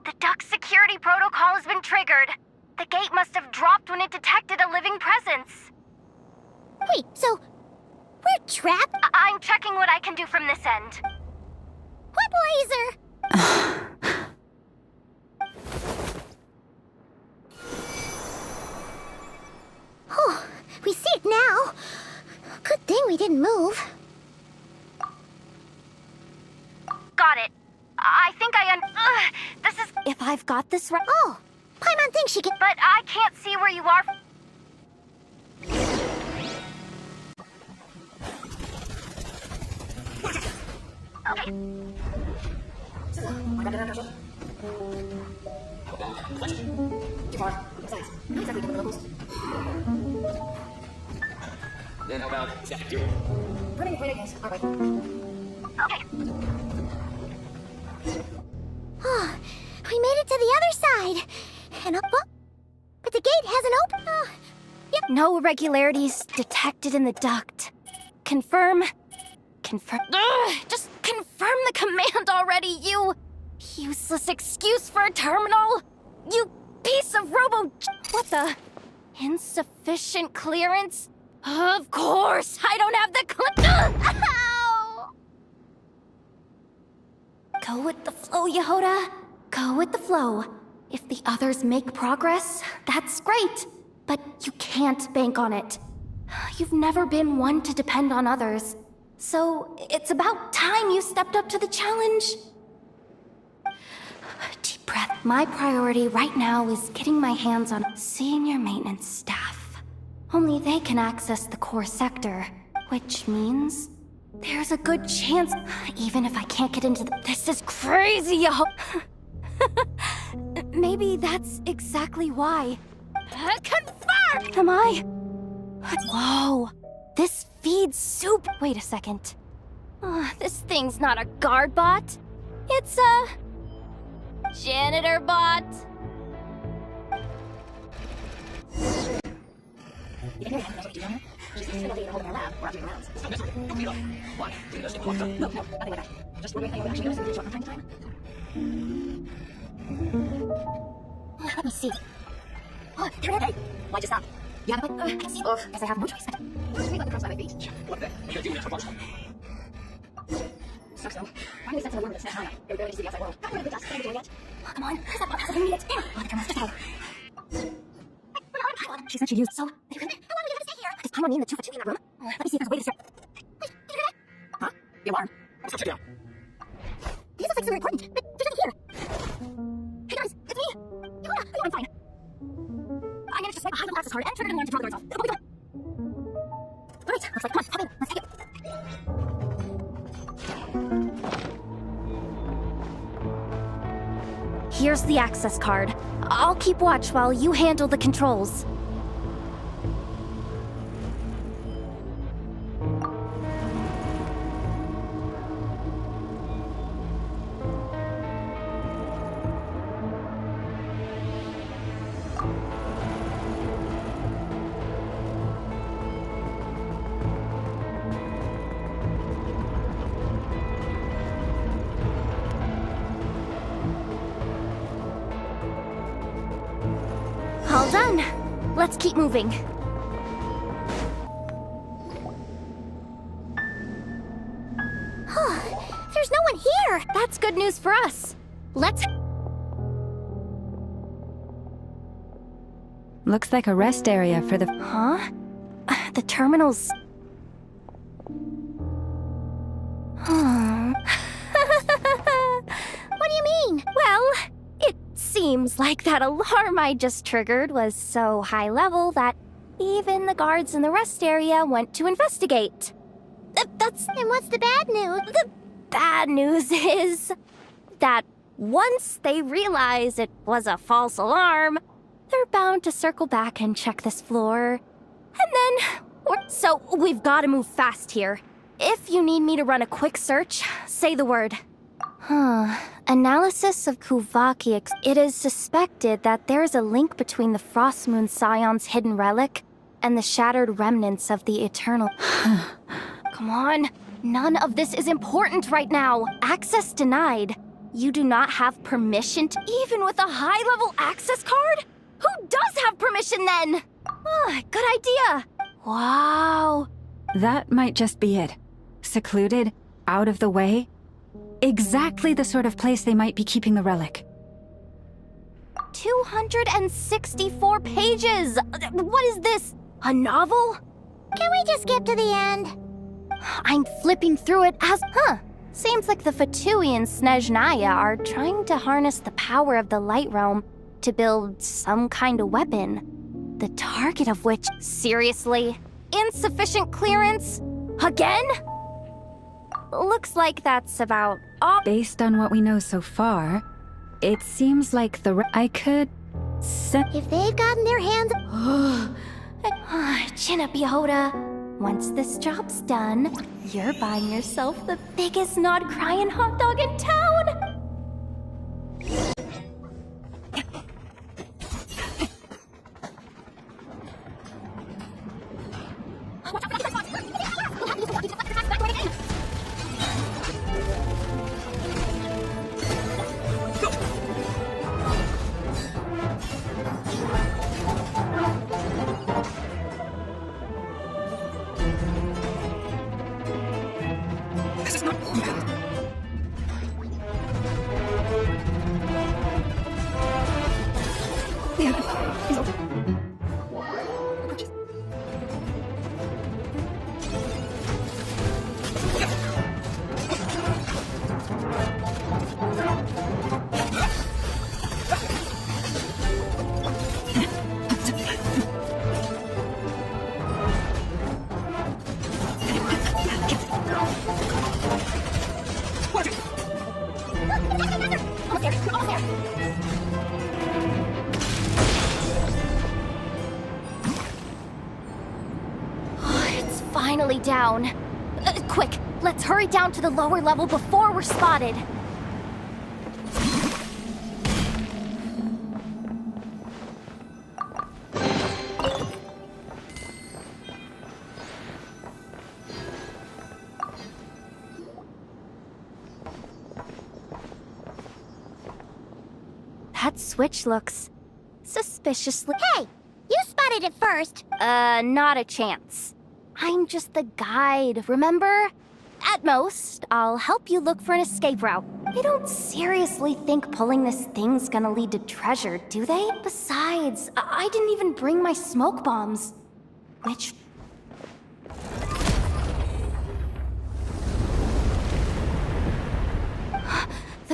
The duck security protocol has been triggered. The gate must have dropped when it detected a living presence. Wait, so we're trapped? I'm checking what I can do from this end. What laser? Oh, we see it now. Good thing we didn't move. Got it. I think this is... If I've got this right... Oh, Paimon thinks she can... But I can't see where you are... Okay. Then how about you? Okay. Oh, we made it to the other side. And up... But the gate hasn't opened. Yep. No irregularities detected in the duct. Confirm. Just confirm the command already, you useless excuse for a terminal. You piece of robo... What the... Insufficient clearance? Of course, I don't have the Ow! Go with the flow, Yehoda. Go with the flow. If the others make progress, that's great. But you can't bank on it. You've never been one to depend on others. So it's about time you stepped up to the challenge. Deep breath. My priority right now is getting my hands on senior maintenance staff. Only they can access the core sector, which means there's a good chance, even if I can't get into the... This is crazy, Maybe that's exactly why. Confirm! Am I? Whoa, this feeds soup. Wait a second. This thing's not a guard bot. It's a... janitor bot. Let me see. Oh, there it is. Why'd you stop? You have a bite? I see. Guess I have no choice. Just read the crumbs by my feet. What the? You're doing this for lunch. Sucks though. Finally sent to the worm with a snap. You're barely to see the outside world. Not really good task. What are you doing yet? Oh, come on. Where's that bot? How's it need it? Damn. Oh, the terminal's just out. She said she used so. How long do we have to stay here? just someone in the 2 for 2 in that room? Let me see if there's a way to... Hey, did you hear that? Huh? The alarm. I'm still down. This is like super important, but there's nothing here. Hey guys, it's me! Yuna! I'm fine. I managed to swipe a high-level access card and triggered an alarm to draw the guards off. What we doing? Alright, looks like, come on, hop in. Let's take it. Here's the access card. I'll keep watch while you handle the controls. All done. Let's keep moving. There's no one here! That's good news for us. Let's... Looks like a rest area for the... Huh? The terminal's... What do you mean? Well, it seems like that alarm I just triggered was so high level that even the guards in the rest area went to investigate. That's... And what's the bad news? The bad news is that once they realize it was a false alarm, they're bound to circle back and check this floor. And then... So we've got to move fast here. If you need me to run a quick search, say the word. Analysis of Kuvaki. It is suspected that there is a link between the Frostmoon Scion's hidden relic and the shattered remnants of the Eternal. Come on. None of this is important right now. Access denied. You do not have permission to... Even with a high-level access card? Who does have permission then? Good idea. Wow. That might just be it. Secluded, out of the way. Exactly the sort of place they might be keeping the relic. 264 pages! What is this? A novel? Can we just skip to the end? I'm flipping through it as... Seems like the Fatui and Snezhnaya are trying to harness the power of the Light Realm to build some kind of weapon. The target of which... Seriously? Insufficient clearance? Again? Looks like that's about all... Based on what we know so far, it seems like the... I could... If they've gotten their hands... Chinna Hoda, once this job's done, you're buying yourself the biggest Nod-Krai hot dog in town! Finally down. Quick, let's hurry down to the lower level before we're spotted. That switch looks suspiciously... Hey! You spotted it first! Not a chance. I'm just the guide, remember? At most, I'll help you look for an escape route. They don't seriously think pulling this thing's gonna lead to treasure, do they? Besides, I didn't even bring my smoke bombs. Which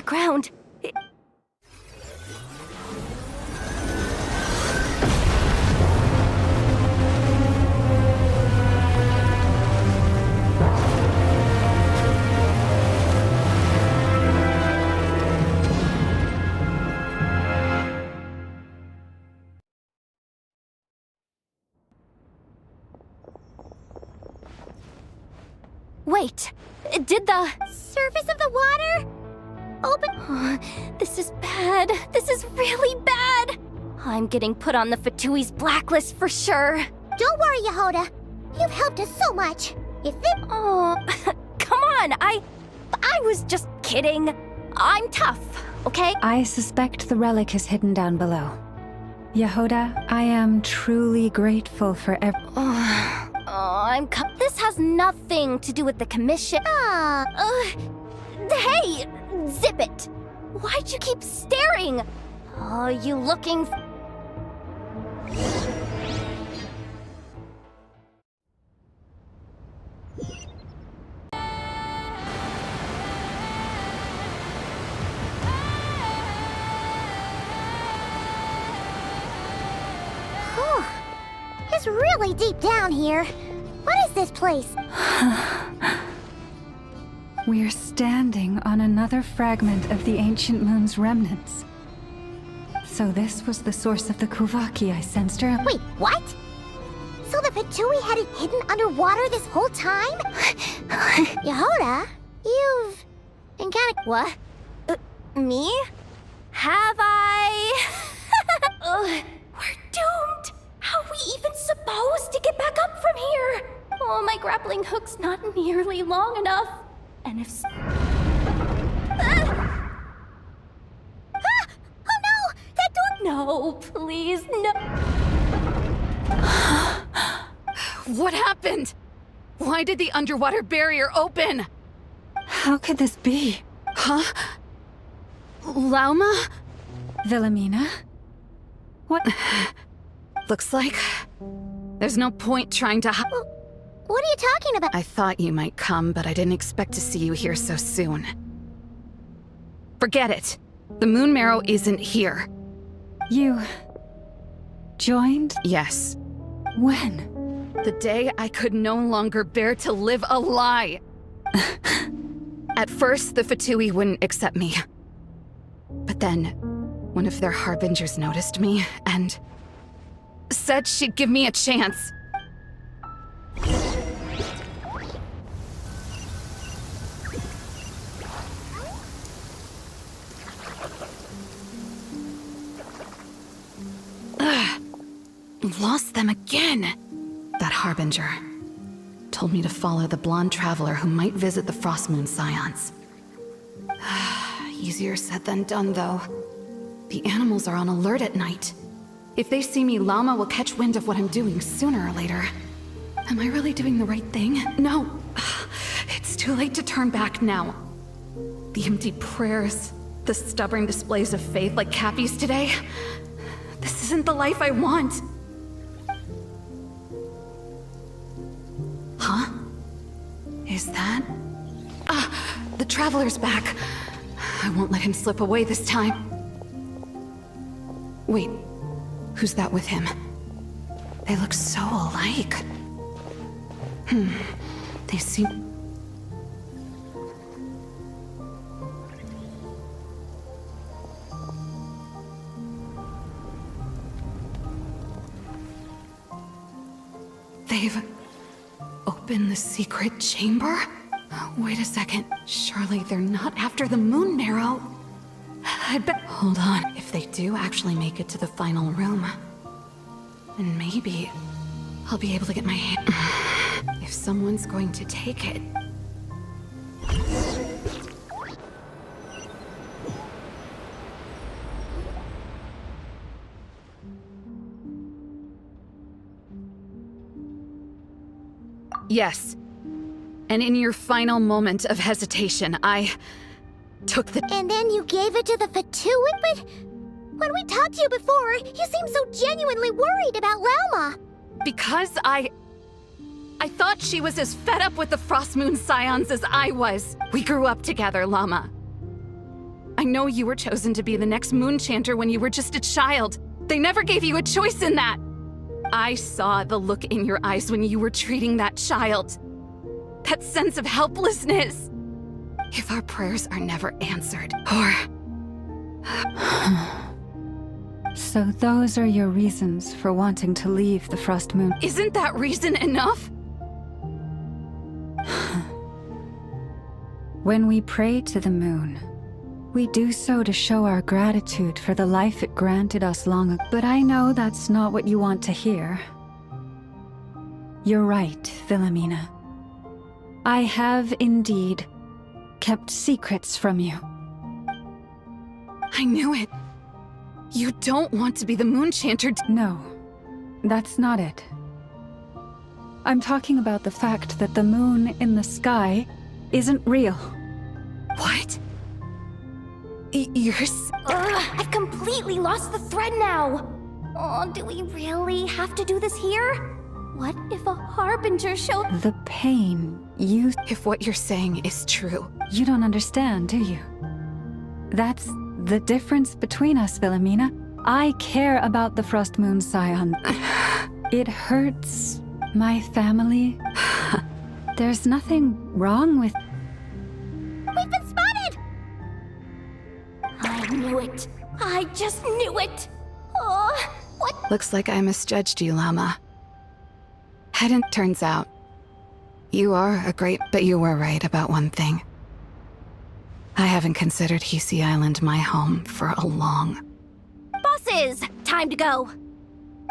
ground. Wait, did the Surface of the water? Open. This is bad. This is really bad. I'm getting put on the Fatui's blacklist for sure. Don't worry, Yehoda. You've helped us so much. If it... Oh, come on. I was just kidding. I'm tough, okay? I suspect the relic is hidden down below. Yehoda, I am truly grateful for This has nothing to do with the commission. Hey, zip it. Why'd you keep staring? Are you looking? Whew. It's really deep down here. What is this place? We're standing on another fragment of the ancient moon's remnants. So this was the source of the Kuvaki I sensed earlier. Wait, what? So the Fatui had it hidden underwater this whole time? Yehoda, you've been kinda... What? Me? Have I? We're doomed. How are we even supposed to get back up from here? Oh, my grappling hook's not nearly long enough. And if so... Oh no! That door... No, please, no. What happened? Why did the underwater barrier open? How could this be? Huh? Lauma? Wilhelmina? What? Looks like there's no point trying to What are you talking about? I thought you might come, but I didn't expect to see you here so soon. Forget it. The Moon Marrow isn't here. You... joined? Yes. When? The day I could no longer bear to live a lie. At first, the Fatui wouldn't accept me. But then, one of their harbingers noticed me and said she'd give me a chance. Lost them again. That harbinger told me to follow the blonde traveler who might visit the Frost Moon Scions. Easier said than done, though. The animals are on alert at night. If they see me, Llama will catch wind of what I'm doing sooner or later. Am I really doing the right thing? No. It's too late to turn back now. The empty prayers, the stubborn displays of faith like Cappy's today. This isn't the life I want. Huh? Is that... the Traveler's back. I won't let him slip away this time. Wait, who's that with him? They look so alike. They seem... They've opened the secret chamber? Wait a second. Surely they're not after the Moon Marrow. I'd bet... Hold on. If they do actually make it to the final room, then maybe I'll be able to get my hand... If someone's going to take it... Yes. And in your final moment of hesitation, I took the... And then you gave it to the Fatui? But when we talked to you before, you seemed so genuinely worried about Lauma. Because I thought she was as fed up with the Frost Moon Scions as I was. We grew up together, Llama. I know you were chosen to be the next Moon Chanter when you were just a child. They never gave you a choice in that. I saw the look in your eyes when you were treating that child. That sense of helplessness. If our prayers are never answered, or... So those are your reasons for wanting to leave the Frost Moon. Isn't that reason enough? When we pray to the moon, we do so to show our gratitude for the life it granted us long ago. But I know that's not what you want to hear. You're right, Philomena. I have indeed kept secrets from you. I knew it. You don't want to be the Moon Chanter. No, that's not it. I'm talking about the fact that the moon in the sky isn't real. What? I've completely lost the thread now. Oh, do we really have to do this here? What if a harbinger showed? The pain you... If what you're saying is true. You don't understand, do you? That's the difference between us, Philomena. I care about the Frost Moon Scion. It hurts my family. There's nothing wrong with... We've been spotted! I knew it. I just knew it. Oh, what? Looks like I misjudged you, Llama. Turns out, you are a great... But you were right about one thing. I haven't considered Hisi Island my home for a long... Bosses! Time to go.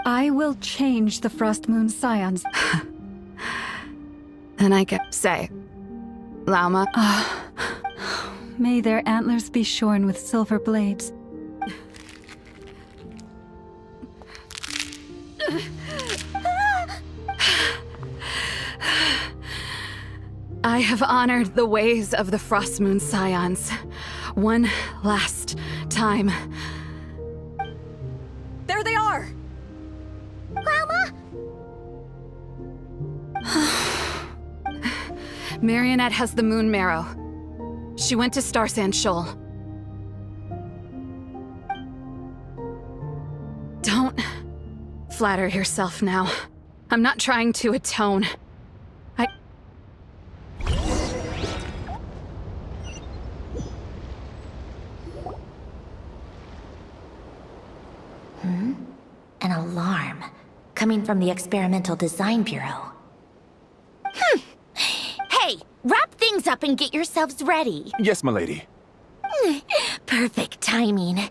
I will change the Frost Moon Scions. And I get... Say, Llama... May their antlers be shorn with silver blades. I have honored the ways of the Frost Moon Scions one last time. There they are! Grandma? Marionette has the Moon Marrow. She went to Star Sand Shoal. Don't flatter yourself now. I'm not trying to atone. An alarm coming from the Experimental Design Bureau. Hey, wrap things up and get yourselves ready. Yes, my lady. Perfect timing.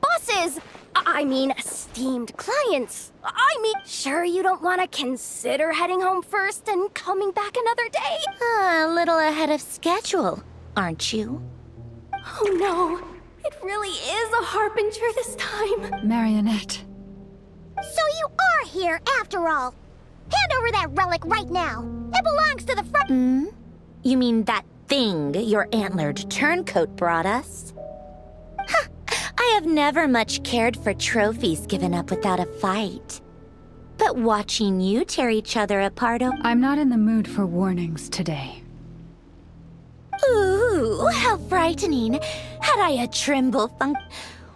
Bosses! I mean, esteemed clients. Sure you don't want to consider heading home first and coming back another day? A little ahead of schedule, aren't you? Oh no, it really is a harbinger this time. Marionette. So you are here after all. Hand over that relic right now. It belongs to the front. You mean that thing your antlered turncoat brought us? Huh. I have never much cared for trophies given up without a fight. But watching you tear each other apart... I'm not in the mood for warnings today. Ooh, how frightening. Had I a tremble funk...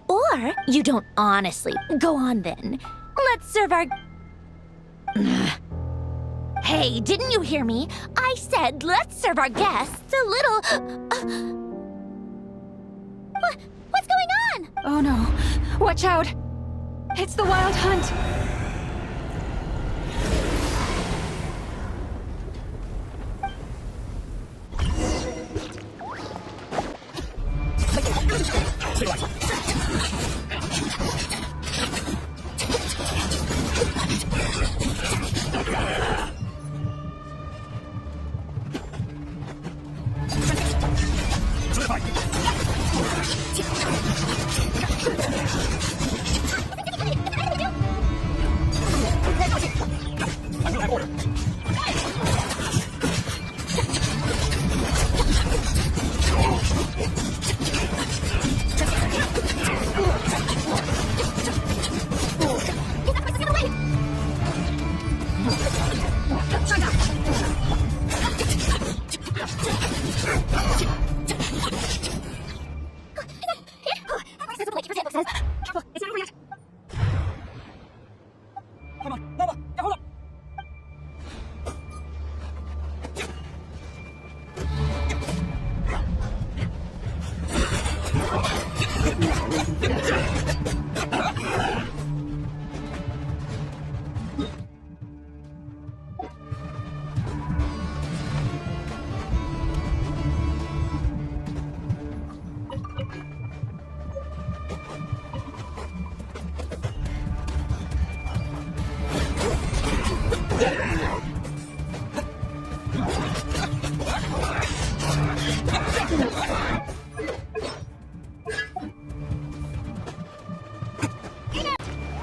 Or you don't honestly. Go on then. Let's serve our... Hey, didn't you hear me? I said let's serve our guests a little... What's going on? Oh no. Watch out. It's the Wild Hunt.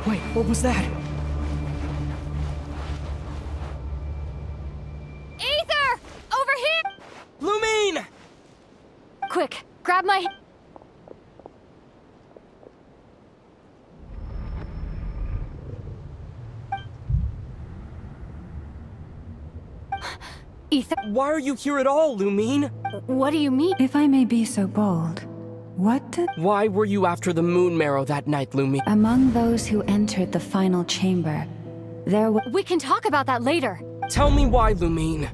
Wait, what was that? Aether! Over here! Lumine! Quick, grab my... Aether, Why are you here at all, Lumine? what do you mean? If I may be so bold, what did... Why were you after the moon marrow that night, Lumine? Among those who entered the final chamber, there was... We can talk about that later. Tell me why, Lumine.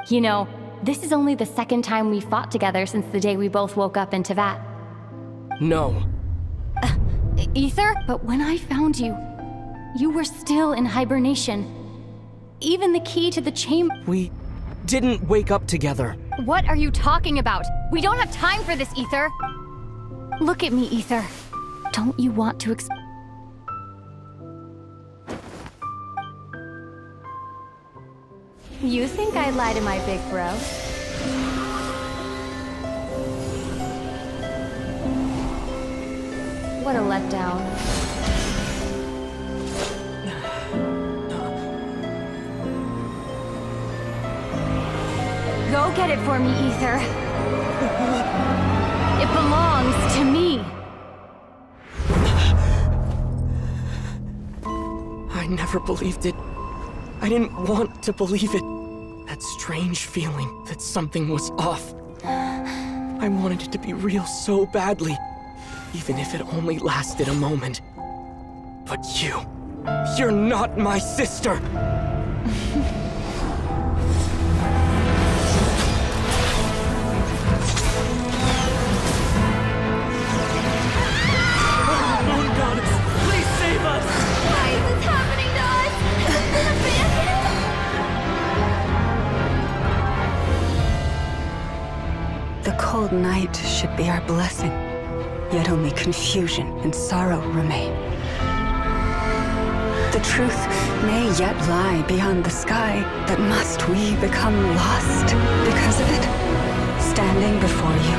You know, this is only the second time we fought together since the day we both woke up in Tevat. No. Aether? But when I found you, you were still in hibernation. Even the key to the chamber... We didn't wake up together. What are you talking about? We don't have time for this, Aether. Look at me, Aether. Don't you want to You think I'd lie to my big bro? What a letdown. Go get it for me, Aether. It belongs to me. I never believed it. I didn't want to believe it. That strange feeling that something was off. I wanted it to be real so badly, even if it only lasted a moment. But you're not my sister! Moon Goddess, please save us! Why is this happening to us? The cold night should be our blessing, yet only confusion and sorrow remain. The truth may yet lie beyond the sky, but must we become lost because of it? Standing before you,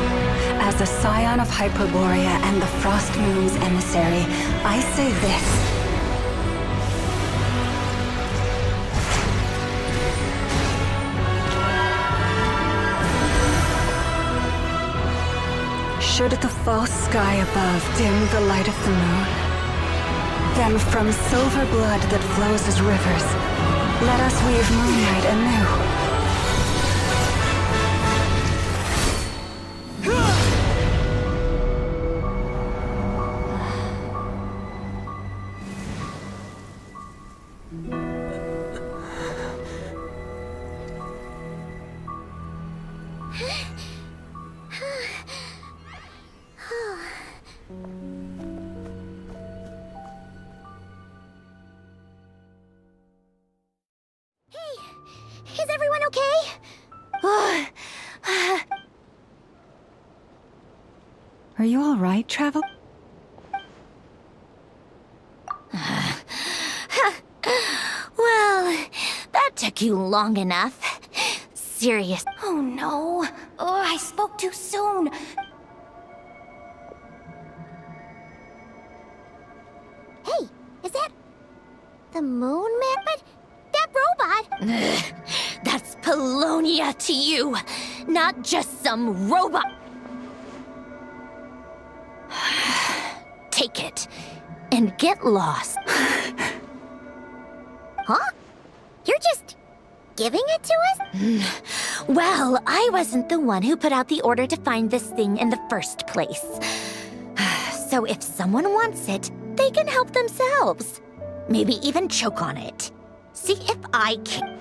as a scion of Hyperborea and the Frost Moon's emissary, I say this. Should the false sky above dim the light of the moon, then from silver blood that flows as rivers, let us weave moonlight anew. Is everyone okay? Are you all right, Travel? Well, that took you long enough. Serious. Oh no. Oh, I spoke too soon. Hey, is that the moon man? But that robot. That's Polonia to you, not just some robot. Take it and get lost. Huh? You're just giving it to us? Well, I wasn't the one who put out the order to find this thing in the first place. So if someone wants it, they can help themselves. Maybe even choke on it. See if I can.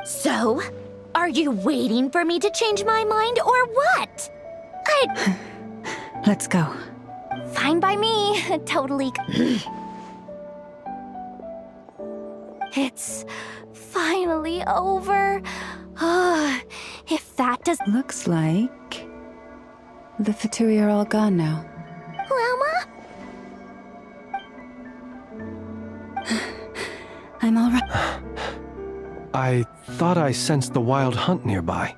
So, are you waiting for me to change my mind or what? Let's go. Fine by me. Totally. It's finally over. If that does... Looks like the Fatui are all gone now. Lama? I'm all right. I thought I sensed the wild hunt nearby.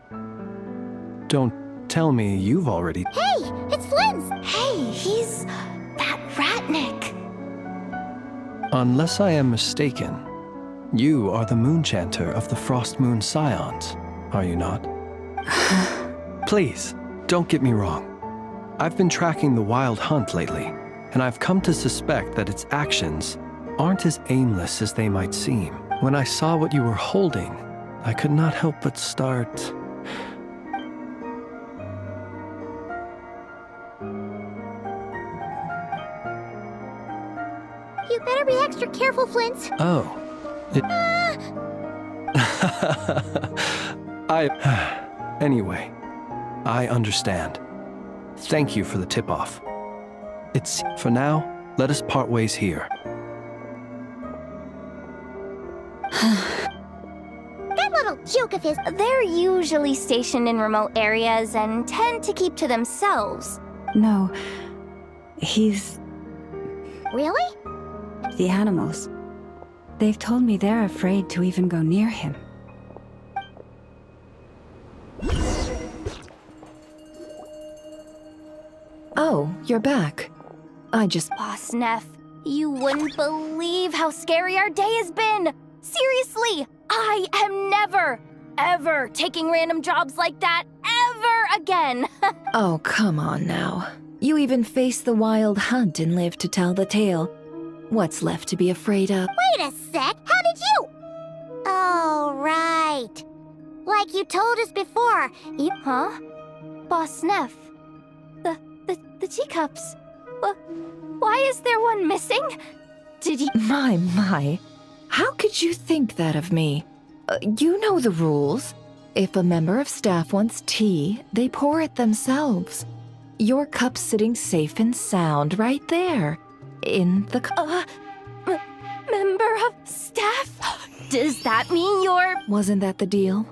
Don't tell me you've already... Hey, it's Flynn's! Hey, he's that Ratnik. Unless I am mistaken, you are the Moonchanter of the Frost Moon Scions, are you not? Please, don't get me wrong. I've been tracking the wild hunt lately, and I've come to suspect that its actions aren't as aimless as they might seem. When I saw what you were holding, I could not help but start... You better be extra careful, Flint. Oh. Anyway, I understand. Thank you for the tip-off. For now, let us part ways here. That little joke of his... They're usually stationed in remote areas and tend to keep to themselves. No, he's Really? the animals. They've told me they're afraid to even go near him. Oh, you're back. Boss Neff, you wouldn't believe how scary our day has been. Seriously, I am never, ever taking random jobs like that ever again. Oh, come on now. You even faced the wild hunt and lived to tell the tale. What's left to be afraid of? Wait a sec, how did you... Oh, right. Like you told us before, you... Huh? Boss Neff, the teacups. Why is there one missing? Did you... My. How could you think that of me? You know the rules. If a member of staff wants tea, they pour it themselves. Your cup's sitting safe and sound right there. In the member of staff? Does that mean you're... Wasn't that the deal?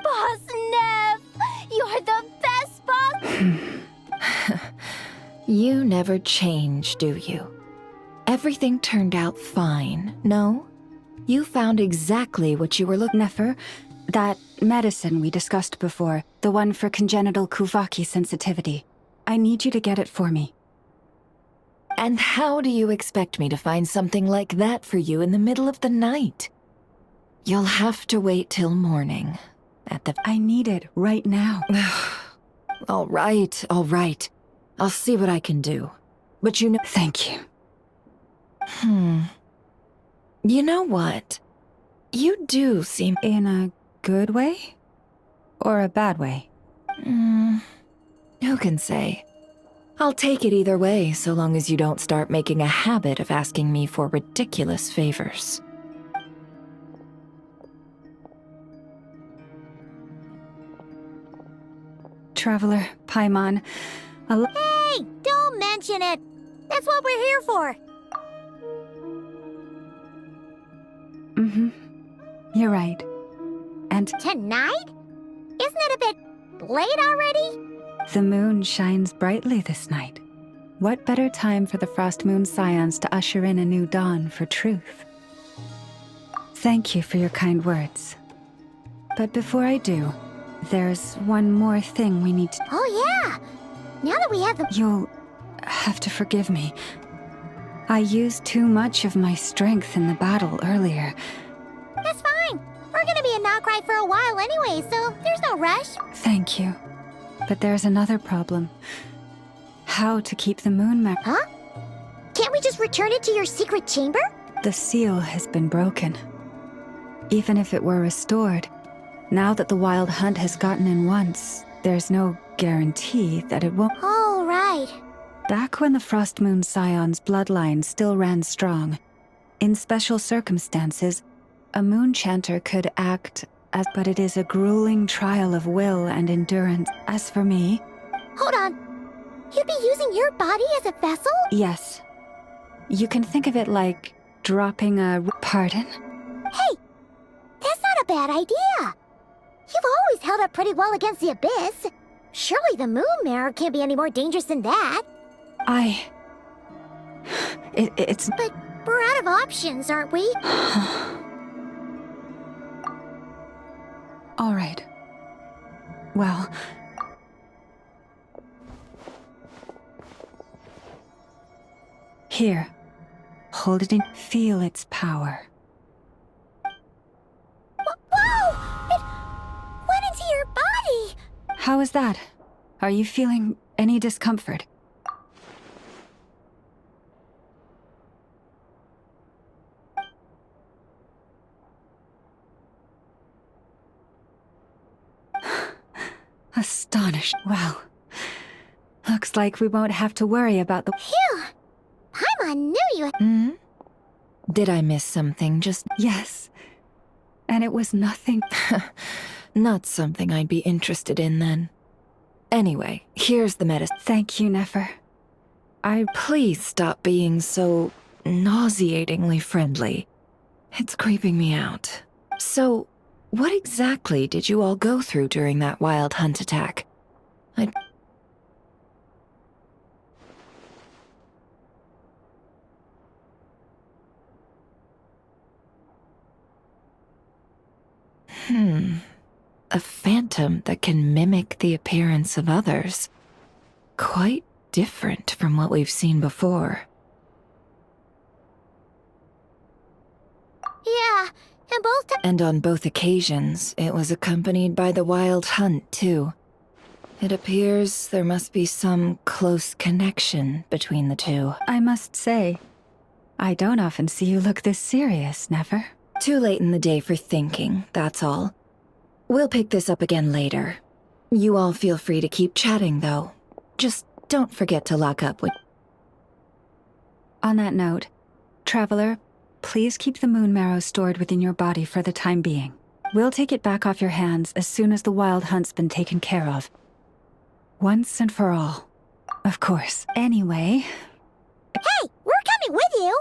Boss Neff? You're the best boss... You never change, do you? Everything turned out fine, no? You found exactly what you were looking... Nefer, that medicine we discussed before, the one for congenital Kuvaki sensitivity. I need you to get it for me. And how do you expect me to find something like that for you in the middle of the night? You'll have to wait till morning. I need it right now. All right. I'll see what I can do. But you know... Thank you. You know what? You do seem... In a good way? Or a bad way? Who can say? I'll take it either way, so long as you don't start making a habit of asking me for ridiculous favors. Traveler, Paimon, Hey, don't mention it. That's what we're here for. You're right. And Tonight? Isn't it a bit late already? the moon shines brightly this night. What better time for the Frost Moon Scions to usher in a new dawn for truth? Thank you for your kind words. But before I do, there's one more thing we need to... Oh yeah! Now that we have the... You'll have to forgive me. I used too much of my strength in the battle earlier. That's fine. We're gonna be in Nod-Krai for a while anyway, so there's no rush. Thank you. But there's another problem. How to keep the moon map... Huh? Can't we just return it to your secret chamber? The seal has been broken. Even if it were restored, now that the wild hunt has gotten in once, there's no guarantee that it won't... Oh, right. Back when the Frost Moon Scion's bloodline still ran strong, in special circumstances, a Moonchanter could act as... But it is a grueling trial of will and endurance. As for me... Hold on. You'd be using your body as a vessel? Yes. You can think of it like dropping a... Pardon? Hey! That's not a bad idea. You've always held up pretty well against the abyss. Surely the moon mirror can't be any more dangerous than that. It's... But We're out of options, aren't we? All right. Well... Here. Hold it in. Feel its power. Whoa! It went into your body! How is that? Are you feeling any discomfort? Astonished. Well, looks like we won't have to worry about the... Phew! Paimon knew you... Hmm? Did I miss something? Just... Yes. And it was nothing... Not something I'd be interested in, then. Anyway, here's the medicine. Thank you, Nefer. Please stop being so... nauseatingly friendly. It's creeping me out. So, what exactly did you all go through during that wild hunt attack? A phantom that can mimic the appearance of others. Quite different from what we've seen before. Yeah, And on both occasions, it was accompanied by the wild hunt, too. It appears there must be some close connection between the two. I must say, I don't often see you look this serious, Nefer. Too late in the day for thinking, that's all. We'll pick this up again later. You all feel free to keep chatting, though. Just don't forget to lock up with... On that note, Traveler, please keep the moon marrow stored within your body for the time being. We'll take it back off your hands as soon as the wild hunt's been taken care of. Once and for all. Of course. Anyway... Hey, we're coming with you!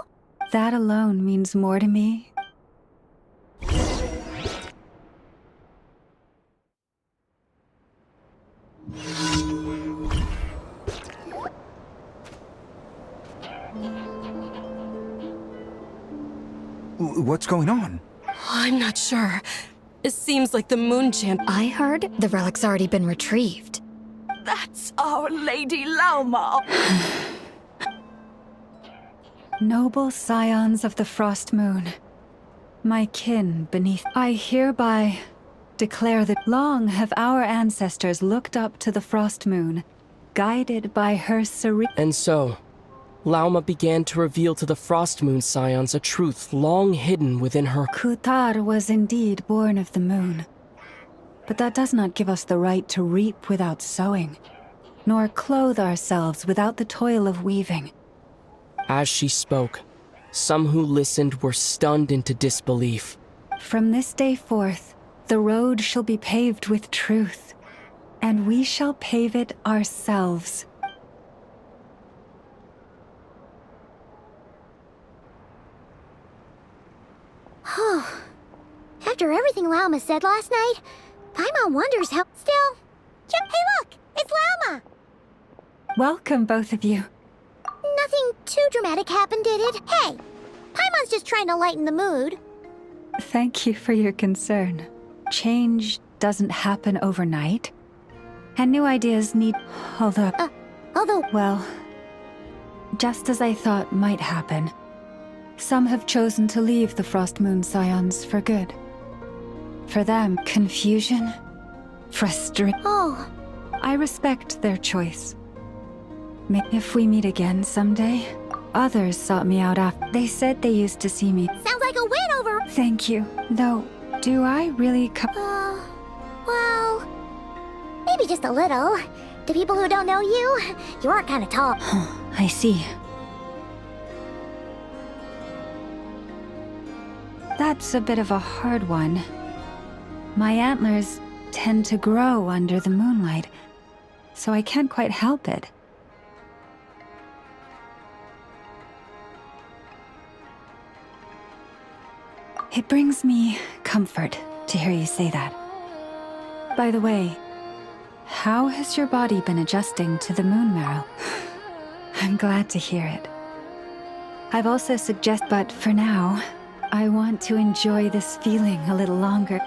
That alone means more to me. What's going on? I'm not sure. It seems like the moon champ... I heard the relic's already been retrieved. That's our Lady Lauma. Noble scions of the Frost Moon, my kin beneath, I hereby declare that long have our ancestors looked up to the Frost Moon, guided by her serene... And so, Lauma began to reveal to the Frost Moon scions a truth long hidden within her... Kutar was indeed born of the moon. But that does not give us the right to reap without sowing, nor clothe ourselves without the toil of weaving. As she spoke, some who listened were stunned into disbelief. From this day forth, the road shall be paved with truth, and we shall pave it ourselves. After everything Lauma said last night, Paimon wonders how... Still... Hey look! It's Lauma! Welcome, both of you. Nothing too dramatic happened, did it? Hey! Paimon's just trying to lighten the mood. Thank you for your concern. Change doesn't happen overnight, and new ideas need... Although... Well, just as I thought might happen, some have chosen to leave the Frost Moon Scions for good. For them, confusion, frustration... Oh. I respect their choice. If we meet again someday, others sought me out after. They said they used to see me. Sounds like a win over... Thank you. Though, do I really well... Maybe just a little. To people who don't know you, you are kind of tall. I see. That's a bit of a hard one. My antlers tend to grow under the moonlight, so I can't quite help it. It brings me comfort to hear you say that. By the way, how has your body been adjusting to the moon marrow? I'm glad to hear it. I've also but for now, I want to enjoy this feeling a little longer.